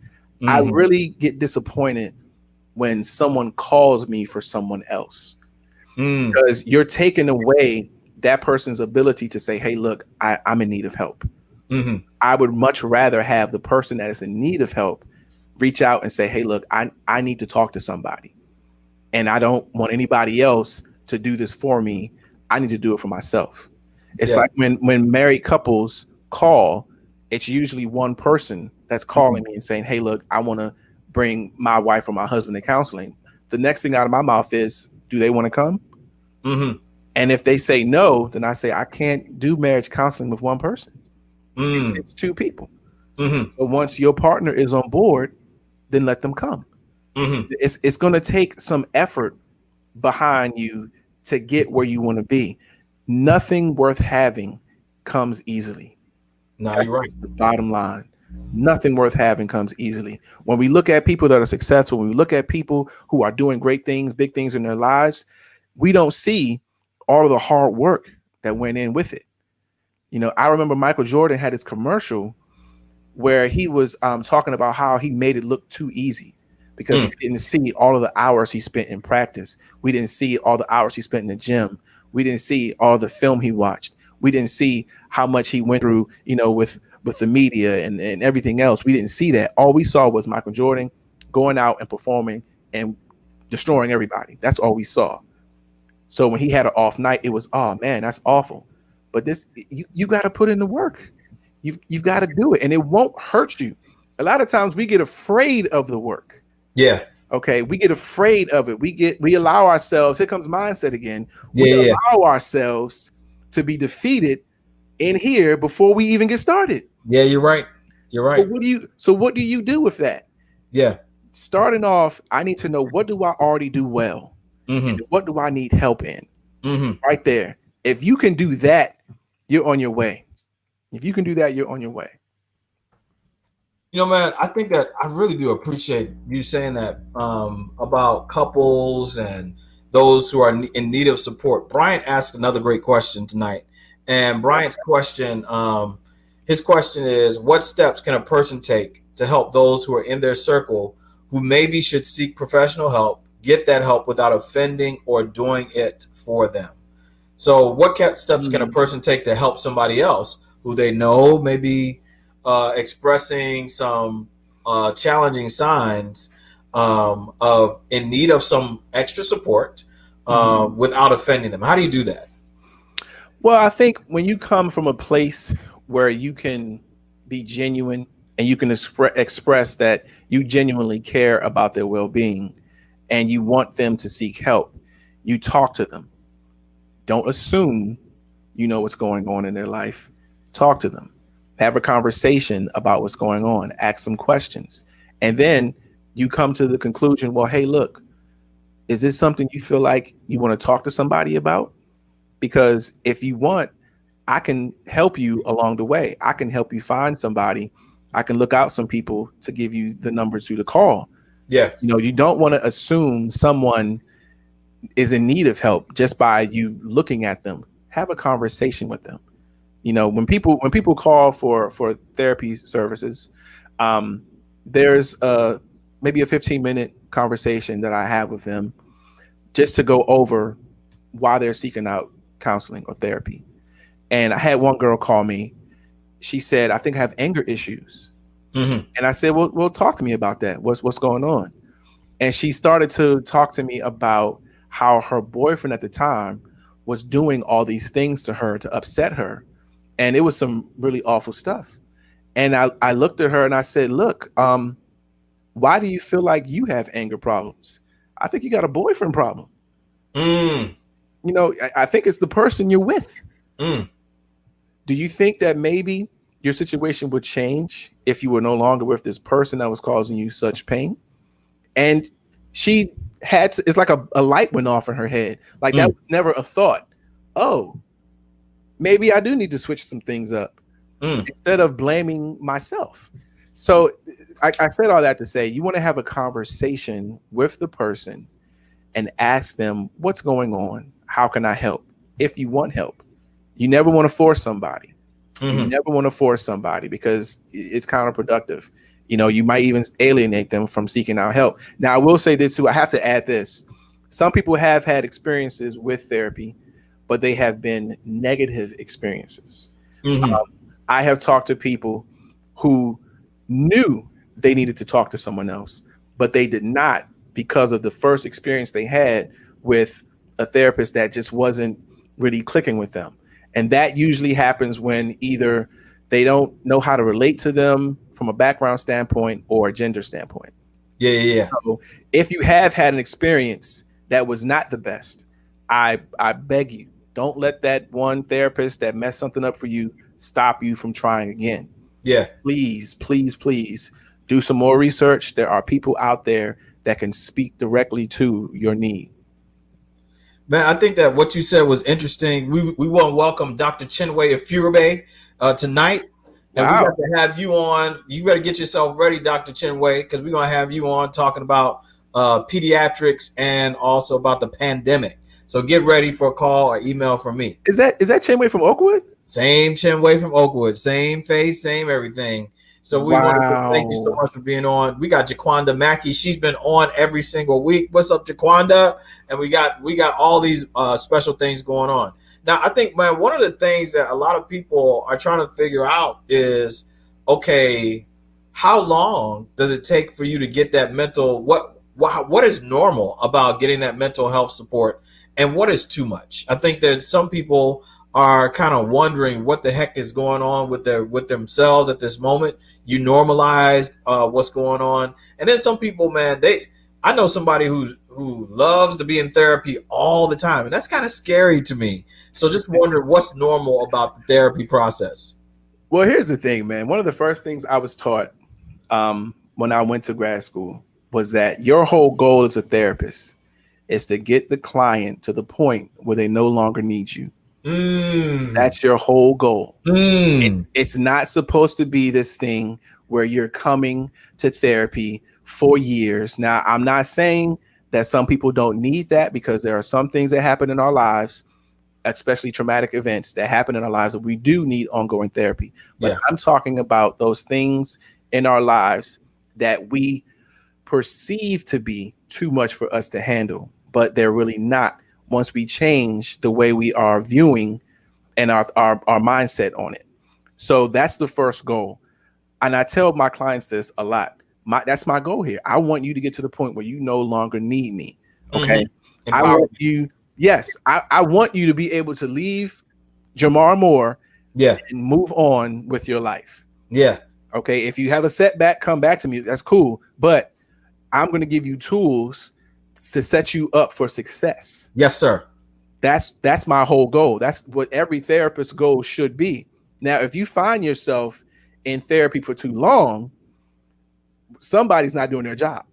I really get disappointed when someone calls me for someone else, because you're taking away that person's ability to say, hey, look, I'm in need of help. I would much rather have the person that is in need of help reach out and say, hey, look, I need to talk to somebody, and I don't want anybody else to do this for me. I need to do it for myself. It's like when married couples call, it's usually one person that's calling me and saying, hey, look, I want to bring my wife or my husband to counseling. The next thing out of my mouth is, do they want to come? Mm-hmm. And if they say no, then I say I can't do marriage counseling with one person. It's two people. Mm-hmm. But once your partner is on board, then let them come. Mm-hmm. It's going to take some effort behind you to get where you want to be. Nothing worth having comes easily. No, you're right. The bottom line. Nothing worth having comes easily. When we look at people that are successful, when we look at people who are doing great things, big things in their lives, we don't see all of the hard work that went in with it. You know, I remember Michael Jordan had his commercial where he was talking about how he made it look too easy because we didn't see all of the hours he spent in practice. We didn't see all the hours he spent in the gym. We didn't see all the film he watched. We didn't see how much he went through, you know, with the media and everything else. We didn't see that. All we saw was Michael Jordan going out and performing and destroying everybody. That's all we saw. So when he had an off night, it was, oh man, that's awful. But this, you got to put in the work. You've got to do it, and it won't hurt you. A lot of times we get afraid of the work. Yeah. Okay, we get afraid of it. We allow ourselves. Here comes mindset again. We allow ourselves to be defeated in here before we even get started. Yeah, you're right. You're right. So what do you do with that? Yeah. Starting off, I need to know, what do I already do well? Mm-hmm. What do I need help in? Mm-hmm. Right there. If you can do that, you're on your way. If you can do that, you're on your way. You know, man, I think that I really do appreciate you saying that about couples and those who are in need of support. Brian asked another great question tonight. And Brian's question, his question is, what steps can a person take to help those who are in their circle who maybe should seek professional help, get that help without offending or doing it for them? So what steps can a person take to help somebody else who they know may be expressing some challenging signs of in need of some extra support without offending them? How do you do that? Well, I think when you come from a place where you can be genuine and you can express that you genuinely care about their well-being and you want them to seek help, you talk to them. Don't assume you know what's going on in their life. Talk to them. Have a conversation about what's going on. Ask some questions. And then you come to the conclusion, well, hey, look, is this something you feel like you want to talk to somebody about? Because if you want, I can help you along the way. I can help you find somebody. I can look out some people to give you the numbers to call. Yeah. You know, you don't want to assume someone is in need of help just by you looking at them. Have a conversation with them. You know, when people call for therapy services, there's maybe a 15-minute conversation that I have with them just to go over why they're seeking out counseling or therapy. And I had one girl call me. She said, I think I have anger issues. Mm-hmm. And I said, well, talk to me about that. What's going on? And she started to talk to me about how her boyfriend at the time was doing all these things to her to upset her. And it was some really awful stuff. And I looked at her and I said, look, why do you feel like you have anger problems? I think you got a boyfriend problem. You know, I think it's the person you're with. Do you think that maybe your situation would change if you were no longer with this person that was causing you such pain? And she had to, it's like a light went off in her head. Like that was never a thought. Oh, maybe I do need to switch some things up instead of blaming myself. So I said all that to say, you want to have a conversation with the person and ask them what's going on. How can I help? If you want help, you never want to force somebody. You never want to force somebody because it's counterproductive. You know, you might even alienate them from seeking out help. Now, I will say this too. I have to add this. Some people have had experiences with therapy, but they have been negative experiences. I have talked to people who knew they needed to talk to someone else, but they did not because of the first experience they had with a therapist that just wasn't really clicking with them. And that usually happens when either they don't know how to relate to them from a background standpoint or a gender standpoint. Yeah. So if you have had an experience, that was not the best, I beg you, don't let that one therapist that messed something up for you stop you from trying again. Yeah. Please, please, please do some more research. There are people out there that can speak directly to your need. Man, I think that what you said was interesting. We want to welcome Dr. Chinwe Ifurube tonight. And Wow. we got to have you on. You better get yourself ready, Dr. Chinwe, because we're going to have you on talking about pediatrics and also about the pandemic. So get ready for a call or email from me. Is that Chinwe from Oakwood? Same Chinwe from Oakwood. Same face, same everything. So we want to thank you so much for being on. We got Jaquanda Mackey. She's been on every single week. What's up, Jaquanda? And we got all these special things going on. Now, I think, man, one of the things that a lot of people are trying to figure out is, okay, how long does it take for you to get that mental? What is normal about getting that mental health support, and what is too much? I think that some people are kind of wondering what the heck is going on with themselves at this moment. You normalized what's going on, and then some people, man, I know somebody who loves to be in therapy all the time, and that's kind of scary to me. So just wonder what's normal about the therapy process. Well, here's the thing, man. One of the first things I was taught when I went to grad school was that your whole goal as a therapist is to get the client to the point where they no longer need you. That's your whole goal. It's not supposed to be this thing where you're coming to therapy for years. Now, I'm not saying that some people don't need that, because there are some things that happen in our lives, especially traumatic events that happen in our lives, that we do need ongoing therapy. But I'm talking about those things in our lives that we perceive to be too much for us to handle, but they're really not, once we change the way we are viewing and our mindset on it. So that's the first goal. And I tell my clients this a lot. That's my goal here. I want you to get to the point where you no longer need me. Okay. I want you. Yes. I want you to be able to leave Jamar Moore. Yeah. And move on with your life. Yeah. Okay. If you have a setback, come back to me. That's cool. But I'm going to give you tools to set you up for success. Yes, sir. That's my whole goal. That's what every therapist's goal should be. Now, if you find yourself in therapy for too long, somebody's not doing their job.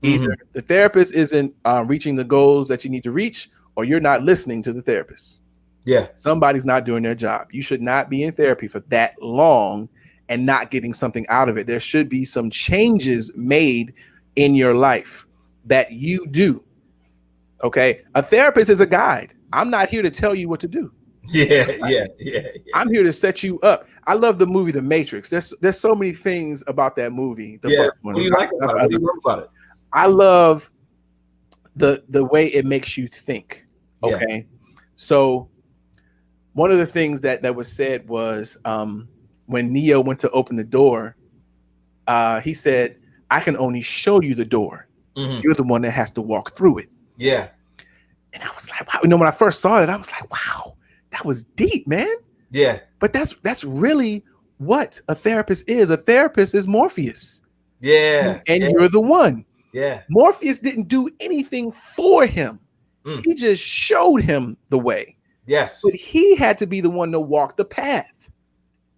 Either the therapist isn't reaching the goals that you need to reach, or you're not listening to the therapist. Yeah. Somebody's not doing their job. You should not be in therapy for that long and not getting something out of it. There should be some changes made in your life that you do. Okay. A therapist is a guide. I'm not here to tell you what to do. Yeah. I'm here to set you up. I love the movie The Matrix. There's so many things about that movie. The first one. What do you like about it? What do you love about it? I love the way it makes you think. Okay. Yeah. So one of the things that was said was when Neo went to open the door, he said, I can only show you the door. You're the one that has to walk through it. Yeah. And I was like, wow. You know, when I first saw it, I was like, wow, that was deep, man. Yeah. But that's really what a therapist is. A therapist is Morpheus. Yeah. And you're the one. Yeah. Morpheus didn't do anything for him. He just showed him the way. Yes. But he had to be the one to walk the path.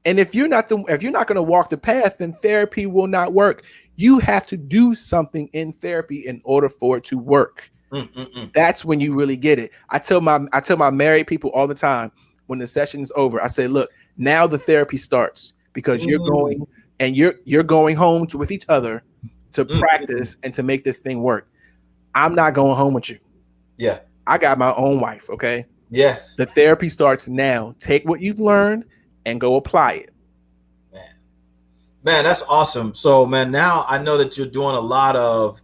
And if you're not going to walk the path, then therapy will not work. You have to do something in therapy in order for it to work. That's when you really get it. I tell my married people all the time, when the session is over, I say, look, now the therapy starts, because you're going home with each other to practice and to make this thing work. I'm not going home with you. Yeah. I got my own wife. Okay. Yes. The therapy starts now. Take what you've learned and go apply it. Man, that's awesome. So, man, now I know that you're doing a lot of,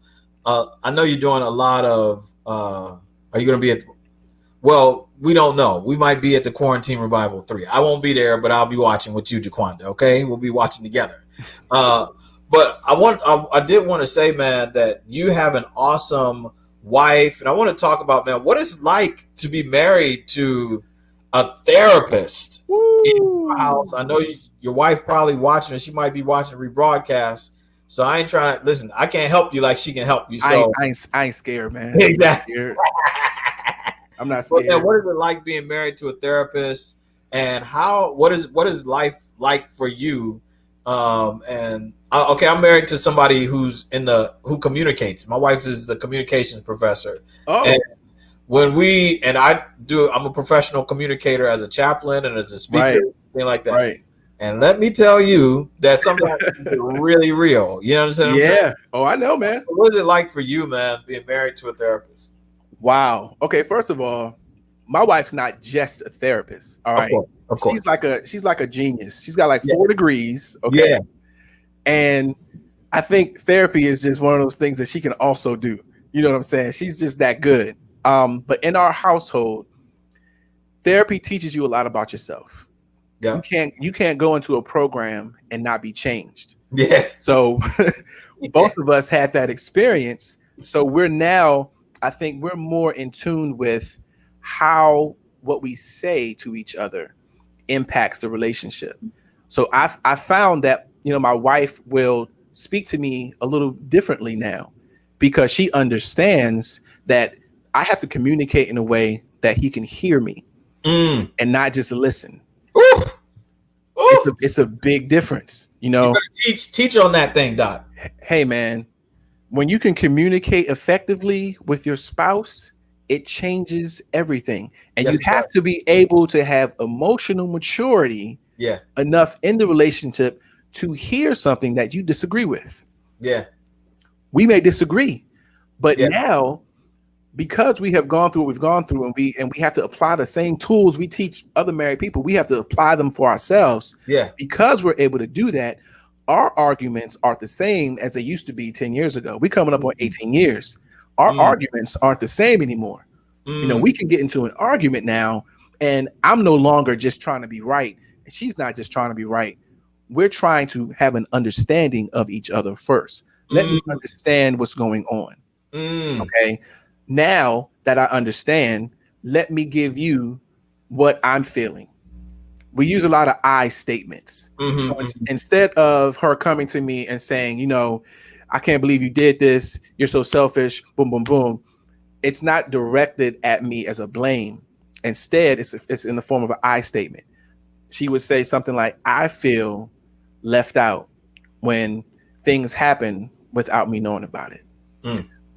are you going to be at, well, we don't know. We might be at the Quarantine Revival 3. I won't be there, but I'll be watching with you, Jaquanda. Okay. We'll be watching together. But I did want to say, man, that you have an awesome wife. And I want to talk about, man, what it's like to be married to a therapist. Woo. In your house. I know your wife probably watching, and she might be watching rebroadcast. So I ain't trying to listen. I can't help you like she can help you. So I ain't scared, man. exactly. I'm not Well, scared. yeah, what is it like being married to a therapist, and what is life like for you? Okay, I'm married to somebody who communicates. My wife is the communications professor. Oh, And I'm a professional communicator as a chaplain and as a speaker, right, thing like that. right. And let me tell you that sometimes it's really real. You understand what I'm saying? Yeah. Oh, I know, man. What is it like for you, man, being married to a therapist? Wow. Okay, first of all, my wife's not just a therapist. All right. Of course. She's like a genius. She's got like 4 degrees. Okay. Yeah. And I think therapy is just one of those things that she can also do. You know what I'm saying? She's just that good. But in our household, therapy teaches you a lot about yourself. Yeah. You can't go into a program and not be changed. Yeah. So both of us had that experience. So I think we're more in tune with how what we say to each other impacts the relationship. So I found that, my wife will speak to me a little differently now because she understands that I have to communicate in a way that he can hear me and not just listen. Ooh. Ooh. It's a big difference, You better teach on that thing, Doc. Hey, man, when you can communicate effectively with your spouse, it changes everything. And Yes, you have to be able to have emotional maturity enough in the relationship to hear something that you disagree with. Yeah. We may disagree, but now, because we have gone through what we've gone through, and we have to apply the same tools we teach other married people, we have to apply them for ourselves. Yeah. Because we're able to do that, our arguments aren't the same as they used to be 10 years ago. We're coming up on 18 years. Our arguments aren't the same anymore. We can get into an argument now, and I'm no longer just trying to be right, and she's not just trying to be right. We're trying to have an understanding of each other first. Let me understand what's going on. Okay. Now that I understand, let me give you what I'm feeling. We use a lot of I statements. So instead of her coming to me and saying, I can't believe you did this. You're so selfish. Boom, boom, boom. It's not directed at me as a blame. Instead, it's in the form of an I statement. She would say something like, I feel left out when things happen without me knowing about it.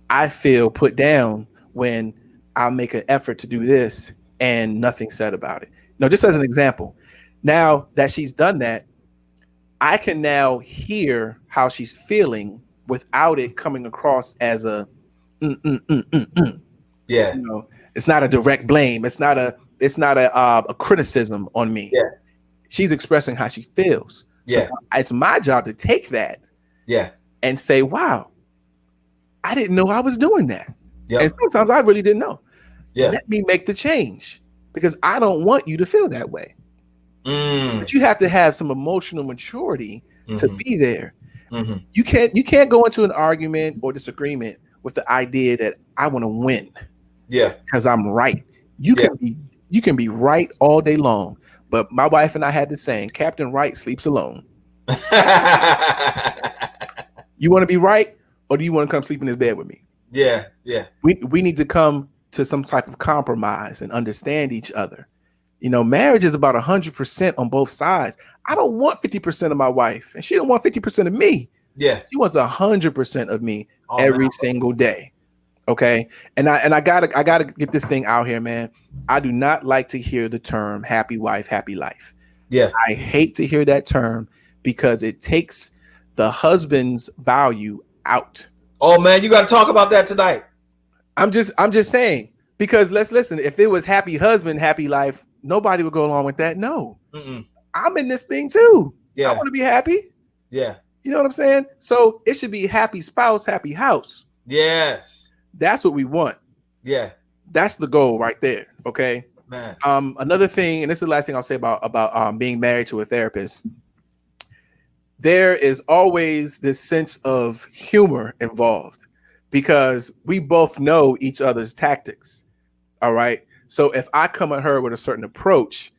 I feel put down when I'll make an effort to do this and nothing said about it. Now, just as an example, now that she's done that, I can now hear how she's feeling without it coming across as a Yeah. It's not a direct blame. It's not a criticism on me. Yeah. She's expressing how she feels. Yeah. So it's my job to take that. Yeah. And say, wow, I didn't know I was doing that. Yep. And sometimes I really didn't know. Yeah. Let me make the change because I don't want you to feel that way. But you have to have some emotional maturity to be there. You can't go into an argument or disagreement with the idea that I want to win. Yeah. Because I'm right. You can be right all day long. But my wife and I had the saying, Captain Right sleeps alone. You want to be right, or do you want to come sleep in this bed with me? Yeah, yeah. We need to come to some type of compromise and understand each other. Marriage is about 100% on both sides. I don't want 50% of my wife, and she don't want 50% of me. Yeah. She wants 100% of me every single day. Okay. And I gotta get this thing out here, man. I do not like to hear the term happy wife, happy life. Yeah. I hate to hear that term because it takes the husband's value out. Oh man, you got to talk about that tonight. I'm just saying, because let's listen. If it was happy husband, happy life, nobody would go along with that. No, I'm in this thing too. Yeah. I want to be happy. Yeah. You know what I'm saying? So it should be happy spouse, happy house. Yes. That's what we want. Yeah. That's the goal right there. Okay. Man. Another thing, and this is the last thing I'll say about being married to a therapist. There is always this sense of humor involved because we both know each other's tactics. All right. So if I come at her with a certain approach,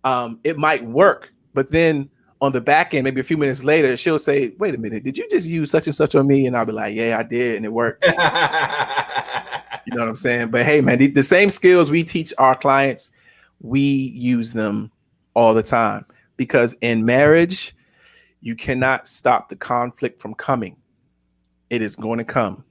it might work, but then on the back end, maybe a few minutes later, she'll say, "Wait a minute, did you just use such and such on me?" And I'll be like, "Yeah, I did, and it worked." You know what I'm saying? But hey, man, the same skills we teach our clients, we use them all the time, because in marriage, you cannot stop the conflict from coming. It is going to come.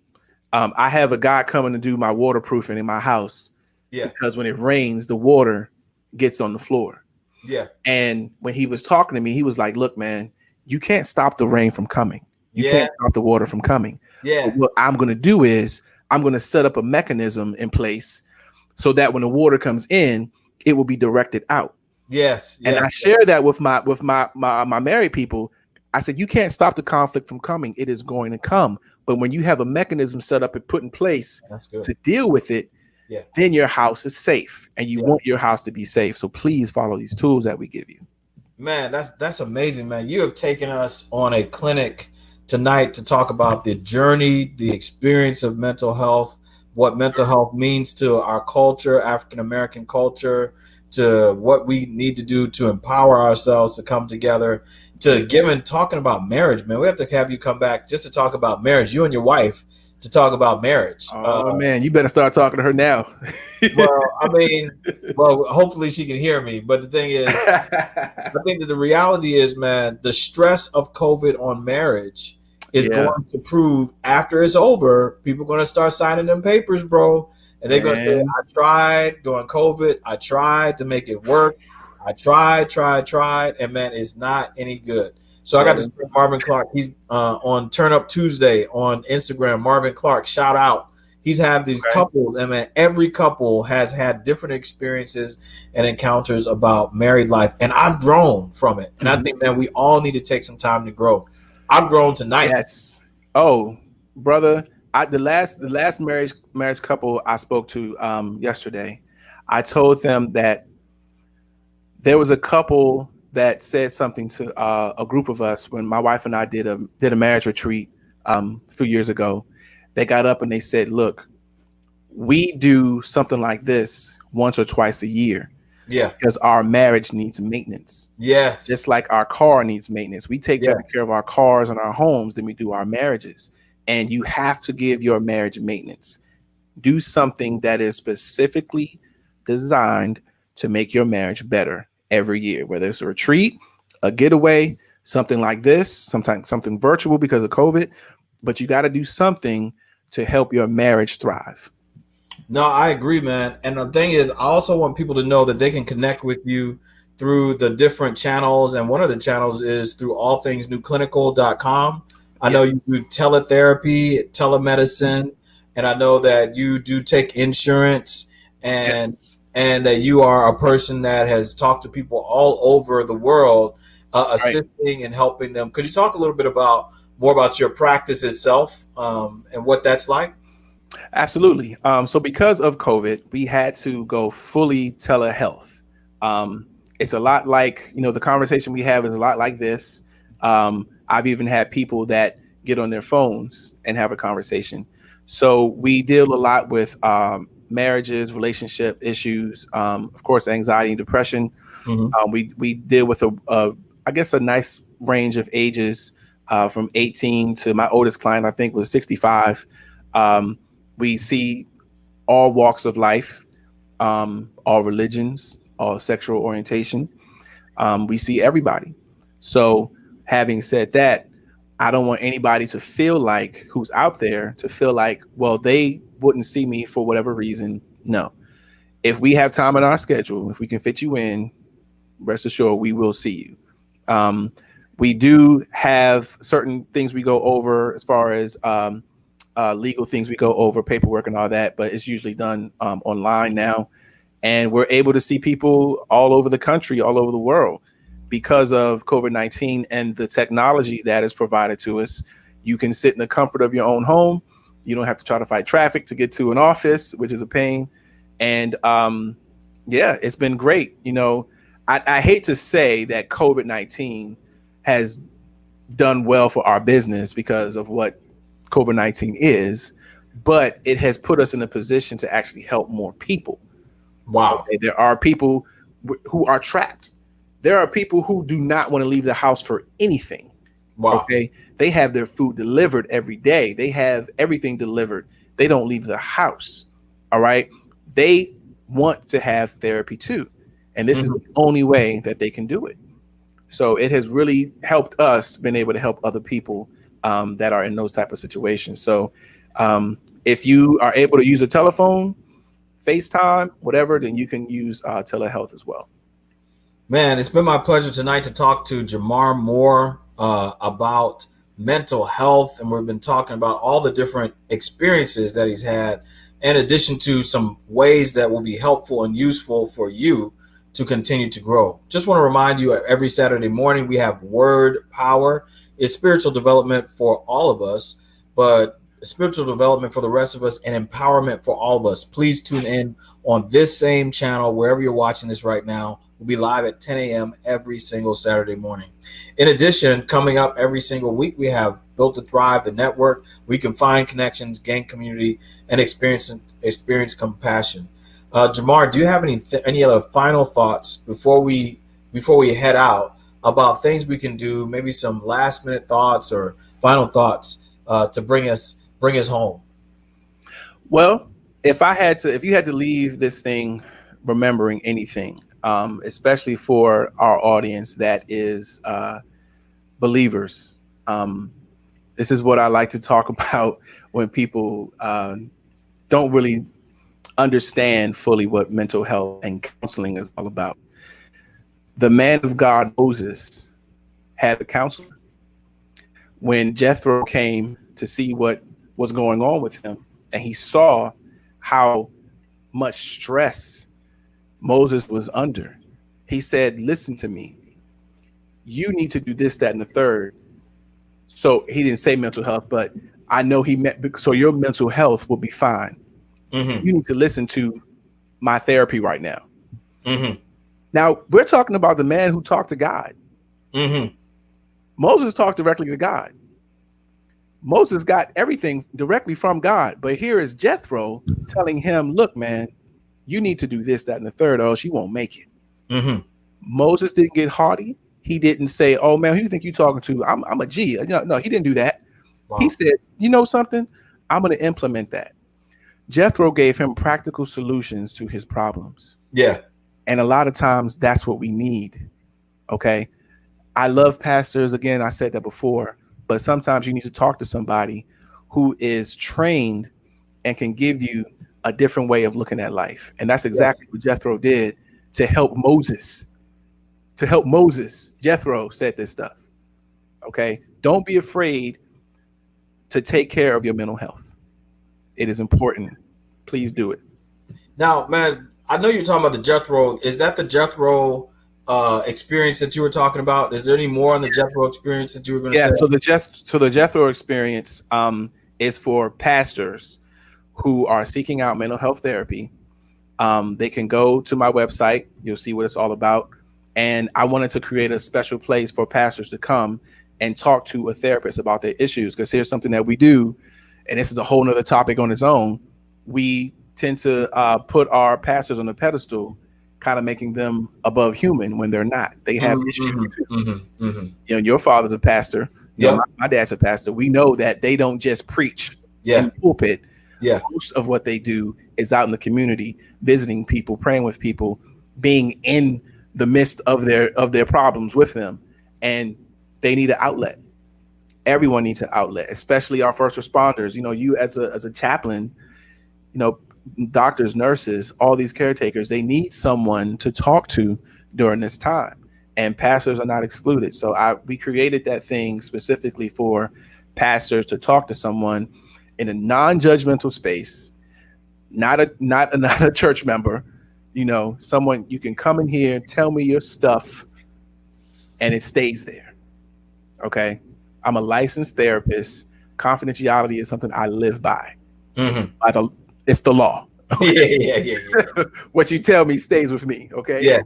I have a guy coming to do my waterproofing in my house. Yeah. Because when it rains, the water gets on the floor. Yeah. And when he was talking to me, he was like, "Look, man, you can't stop the rain from coming. You can't stop the water from coming. Yeah. But what I'm going to do is I'm going to set up a mechanism in place so that when the water comes in, it will be directed out." Yes. And I share that with my married people. I said, you can't stop the conflict from coming. It is going to come. But when you have a mechanism set up and put in place to deal with it, then your house is safe, and you want your house to be safe. So please follow these tools that we give you. Man, that's amazing, man. You have taken us on a clinic tonight to talk about the journey, the experience of mental health, what mental health means to our culture, African American culture, to what we need to do to empower ourselves to come together, to talking about marriage, man. We have to have you come back just to talk about marriage, you and your wife, to talk about marriage. Oh, man, you better start talking to her now. Well, hopefully she can hear me. But the thing is, I think that the reality is, man, the stress of COVID on marriage is going to prove after it's over, people are going to start signing them papers, bro. And they're going to say, I tried during COVID. I tried to make it work. I tried. And, man, it's not any good. So I got to speak to Marvin Clark. He's on Turn Up Tuesday on Instagram. Marvin Clark, shout out. He's had these couples, and, man, every couple has had different experiences and encounters about married life. And I've grown from it. And I think, man, we all need to take some time to grow. I've grown tonight. Yes. Oh, brother. The last marriage couple I spoke to yesterday, I told them that there was a couple that said something to a group of us when my wife and I did a marriage retreat a few years ago. They got up and they said, "Look, we do something like this once or twice a year. Yeah, because our marriage needs maintenance. Yes, just like our car needs maintenance. We take better care of our cars and our homes than we do our marriages. And you have to give your marriage maintenance. Do something that is specifically designed to make your marriage better every year, whether it's a retreat, a getaway, something like this, sometimes something virtual because of COVID, but you got to do something to help your marriage thrive." No, I agree, man. And the thing is, I also want people to know that they can connect with you through the different channels. And one of the channels is through allthingsnewclinical.com. I know you do teletherapy, telemedicine, and I know that you do take insurance, and that you are a person that has talked to people all over the world, assisting and helping them. Could you talk a little bit more about your practice itself and what that's like? Absolutely. So because of COVID, we had to go fully telehealth. It's a lot like, the conversation we have is a lot like this. I've even had people that get on their phones and have a conversation. So we deal a lot with marriages, relationship issues, of course, anxiety and depression. We deal with a nice range of ages, from 18 to my oldest client, I think, was 65. We see all walks of life, all religions, all sexual orientation. We see everybody. So having said that, I don't want anybody to feel like, who's out there, to feel like, well, they wouldn't see me for whatever reason. No. If we have time in our schedule, if we can fit you in, rest assured we will see you. We do have certain things we go over as far as legal things we go over, paperwork and all that, but it's usually done online now. And we're able to see people all over the country, all over the world. Because of COVID-19 and the technology that is provided to us, you can sit in the comfort of your own home. You don't have to try to fight traffic to get to an office, which is a pain. And it's been great. I hate to say that COVID-19 has done well for our business because of what COVID-19 is, but it has put us in a position to actually help more people. Wow. Okay? There are people who are trapped. There are people who do not want to leave the house for anything. Wow. Okay. They have their food delivered every day. They have everything delivered. They don't leave the house. All right. They want to have therapy too. And this is the only way that they can do it. So it has really helped us been able to help other people that are in those type of situations. So if you are able to use a telephone, FaceTime, whatever, then you can use telehealth as well. Man, it's been my pleasure tonight to talk to Jamar Moore about mental health. And we've been talking about all the different experiences that he's had, in addition to some ways that will be helpful and useful for you to continue to grow. Just want to remind you, every Saturday morning, we have Word Power. It's spiritual development for all of us, but spiritual development for the rest of us and empowerment for all of us. Please tune in on this same channel, wherever you're watching this right now. We'll be live at 10 a.m. every single Saturday morning. In addition, coming up every single week, we have Built to Thrive, the network. We can find connections, gain community, and experience compassion. Jamar, do you have any other final thoughts before we head out about things we can do? Maybe some last minute thoughts or final thoughts to bring us home. Well, if you had to leave this thing remembering anything, especially for our audience that is believers, this is what I like to talk about when people don't really understand fully what mental health and counseling is all about. The man of God, Moses, had a counselor. When Jethro came to see what was going on with him, and he saw how much stress Moses was under, he said, listen to me. You need to do this, that, and the third. So he didn't say mental health, but I know he meant so your mental health will be fine. Mm-hmm. You need to listen to my therapy right now. Mm-hmm. Now, we're talking about the man who talked to God. Mm-hmm. Moses talked directly to God. Moses got everything directly from God. But here is Jethro telling him, look, man, you need to do this, that, and the third, or else you won't make it. Mm-hmm. Moses didn't get haughty. He didn't say, oh, man, who do you think you're talking to? I'm a G. No, he didn't do that. Wow. He said, you know something? I'm going to implement that. Jethro gave him practical solutions to his problems. Yeah. And a lot of times that's what we need. Okay. I love pastors. Again, I said that before, but sometimes you need to talk to somebody who is trained and can give you a different way of looking at life. And that's exactly what Jethro did to help Moses. Jethro said this stuff. Okay. Don't be afraid to take care of your mental health. It is important. Please do it. Now, man, I know you're talking about the Jethro. Is that the Jethro experience that you were talking about? Is there any more on the Jethro experience that you were going to say? Yeah, so the Jethro experience is for pastors who are seeking out mental health therapy. They can go to my website. You'll see what it's all about. And I wanted to create a special place for pastors to come and talk to a therapist about their issues. Because here's something that we do, and this is a whole nother topic on its own. We tend to put our pastors on a pedestal, kind of making them above human when they're not. They have issues. Mm-hmm, mm-hmm. You know, your father's a pastor. You know, my dad's a pastor. We know that they don't just preach in the pulpit. Yeah. Most of what they do is out in the community, visiting people, praying with people, being in the midst of their problems with them. And they need an outlet. Everyone needs an outlet, especially our first responders. You know, you as a chaplain, you know, doctors, nurses, all these caretakers, they need someone to talk to during this time. And pastors are not excluded. So we created that thing specifically for pastors to talk to someone in a non-judgmental space, not a church member, you know, someone you can come in here, tell me your stuff, and it stays there. Okay. I'm a licensed therapist. Confidentiality is something I live by. Mm-hmm. It's the law. Yeah. What you tell me stays with me. Okay. Yeah.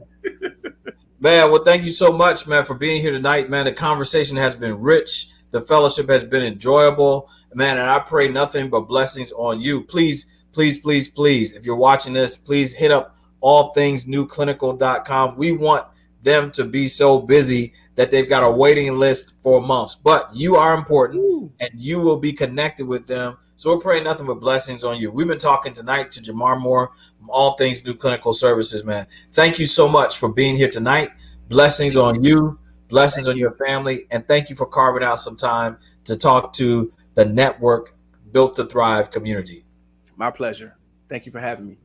Man, well, thank you so much, man, for being here tonight, man. The conversation has been rich. The fellowship has been enjoyable, man. And I pray nothing but blessings on you. Please, if you're watching this, please hit up allthingsnewclinical.com. We want them to be so busy that they've got a waiting list for months. But you are important, and you will be connected with them. So we're praying nothing but blessings on you. We've been talking tonight to Jamar Moore from All Things New Clinical Services, man. Thank you so much for being here tonight. Blessings on you, blessings on your family, and thank you for carving out some time to talk to the network Built to Thrive community. My pleasure. Thank you for having me.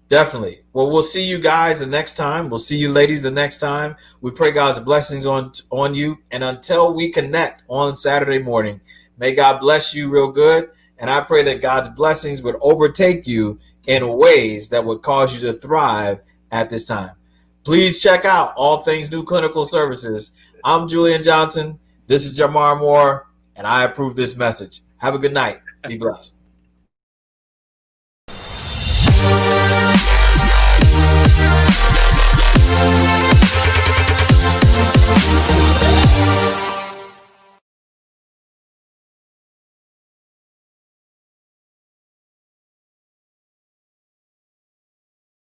Definitely. Well, we'll see you guys the next time. We'll see you ladies the next time. We pray God's blessings on you. And until we connect on Saturday morning, may God bless you real good. And I pray that God's blessings would overtake you in ways that would cause you to thrive at this time. Please check out All Things New Clinical Services. I'm Julian Johnson. This is Jamar Moore, and I approve this message. Have a good night. Be blessed. We'll be right back.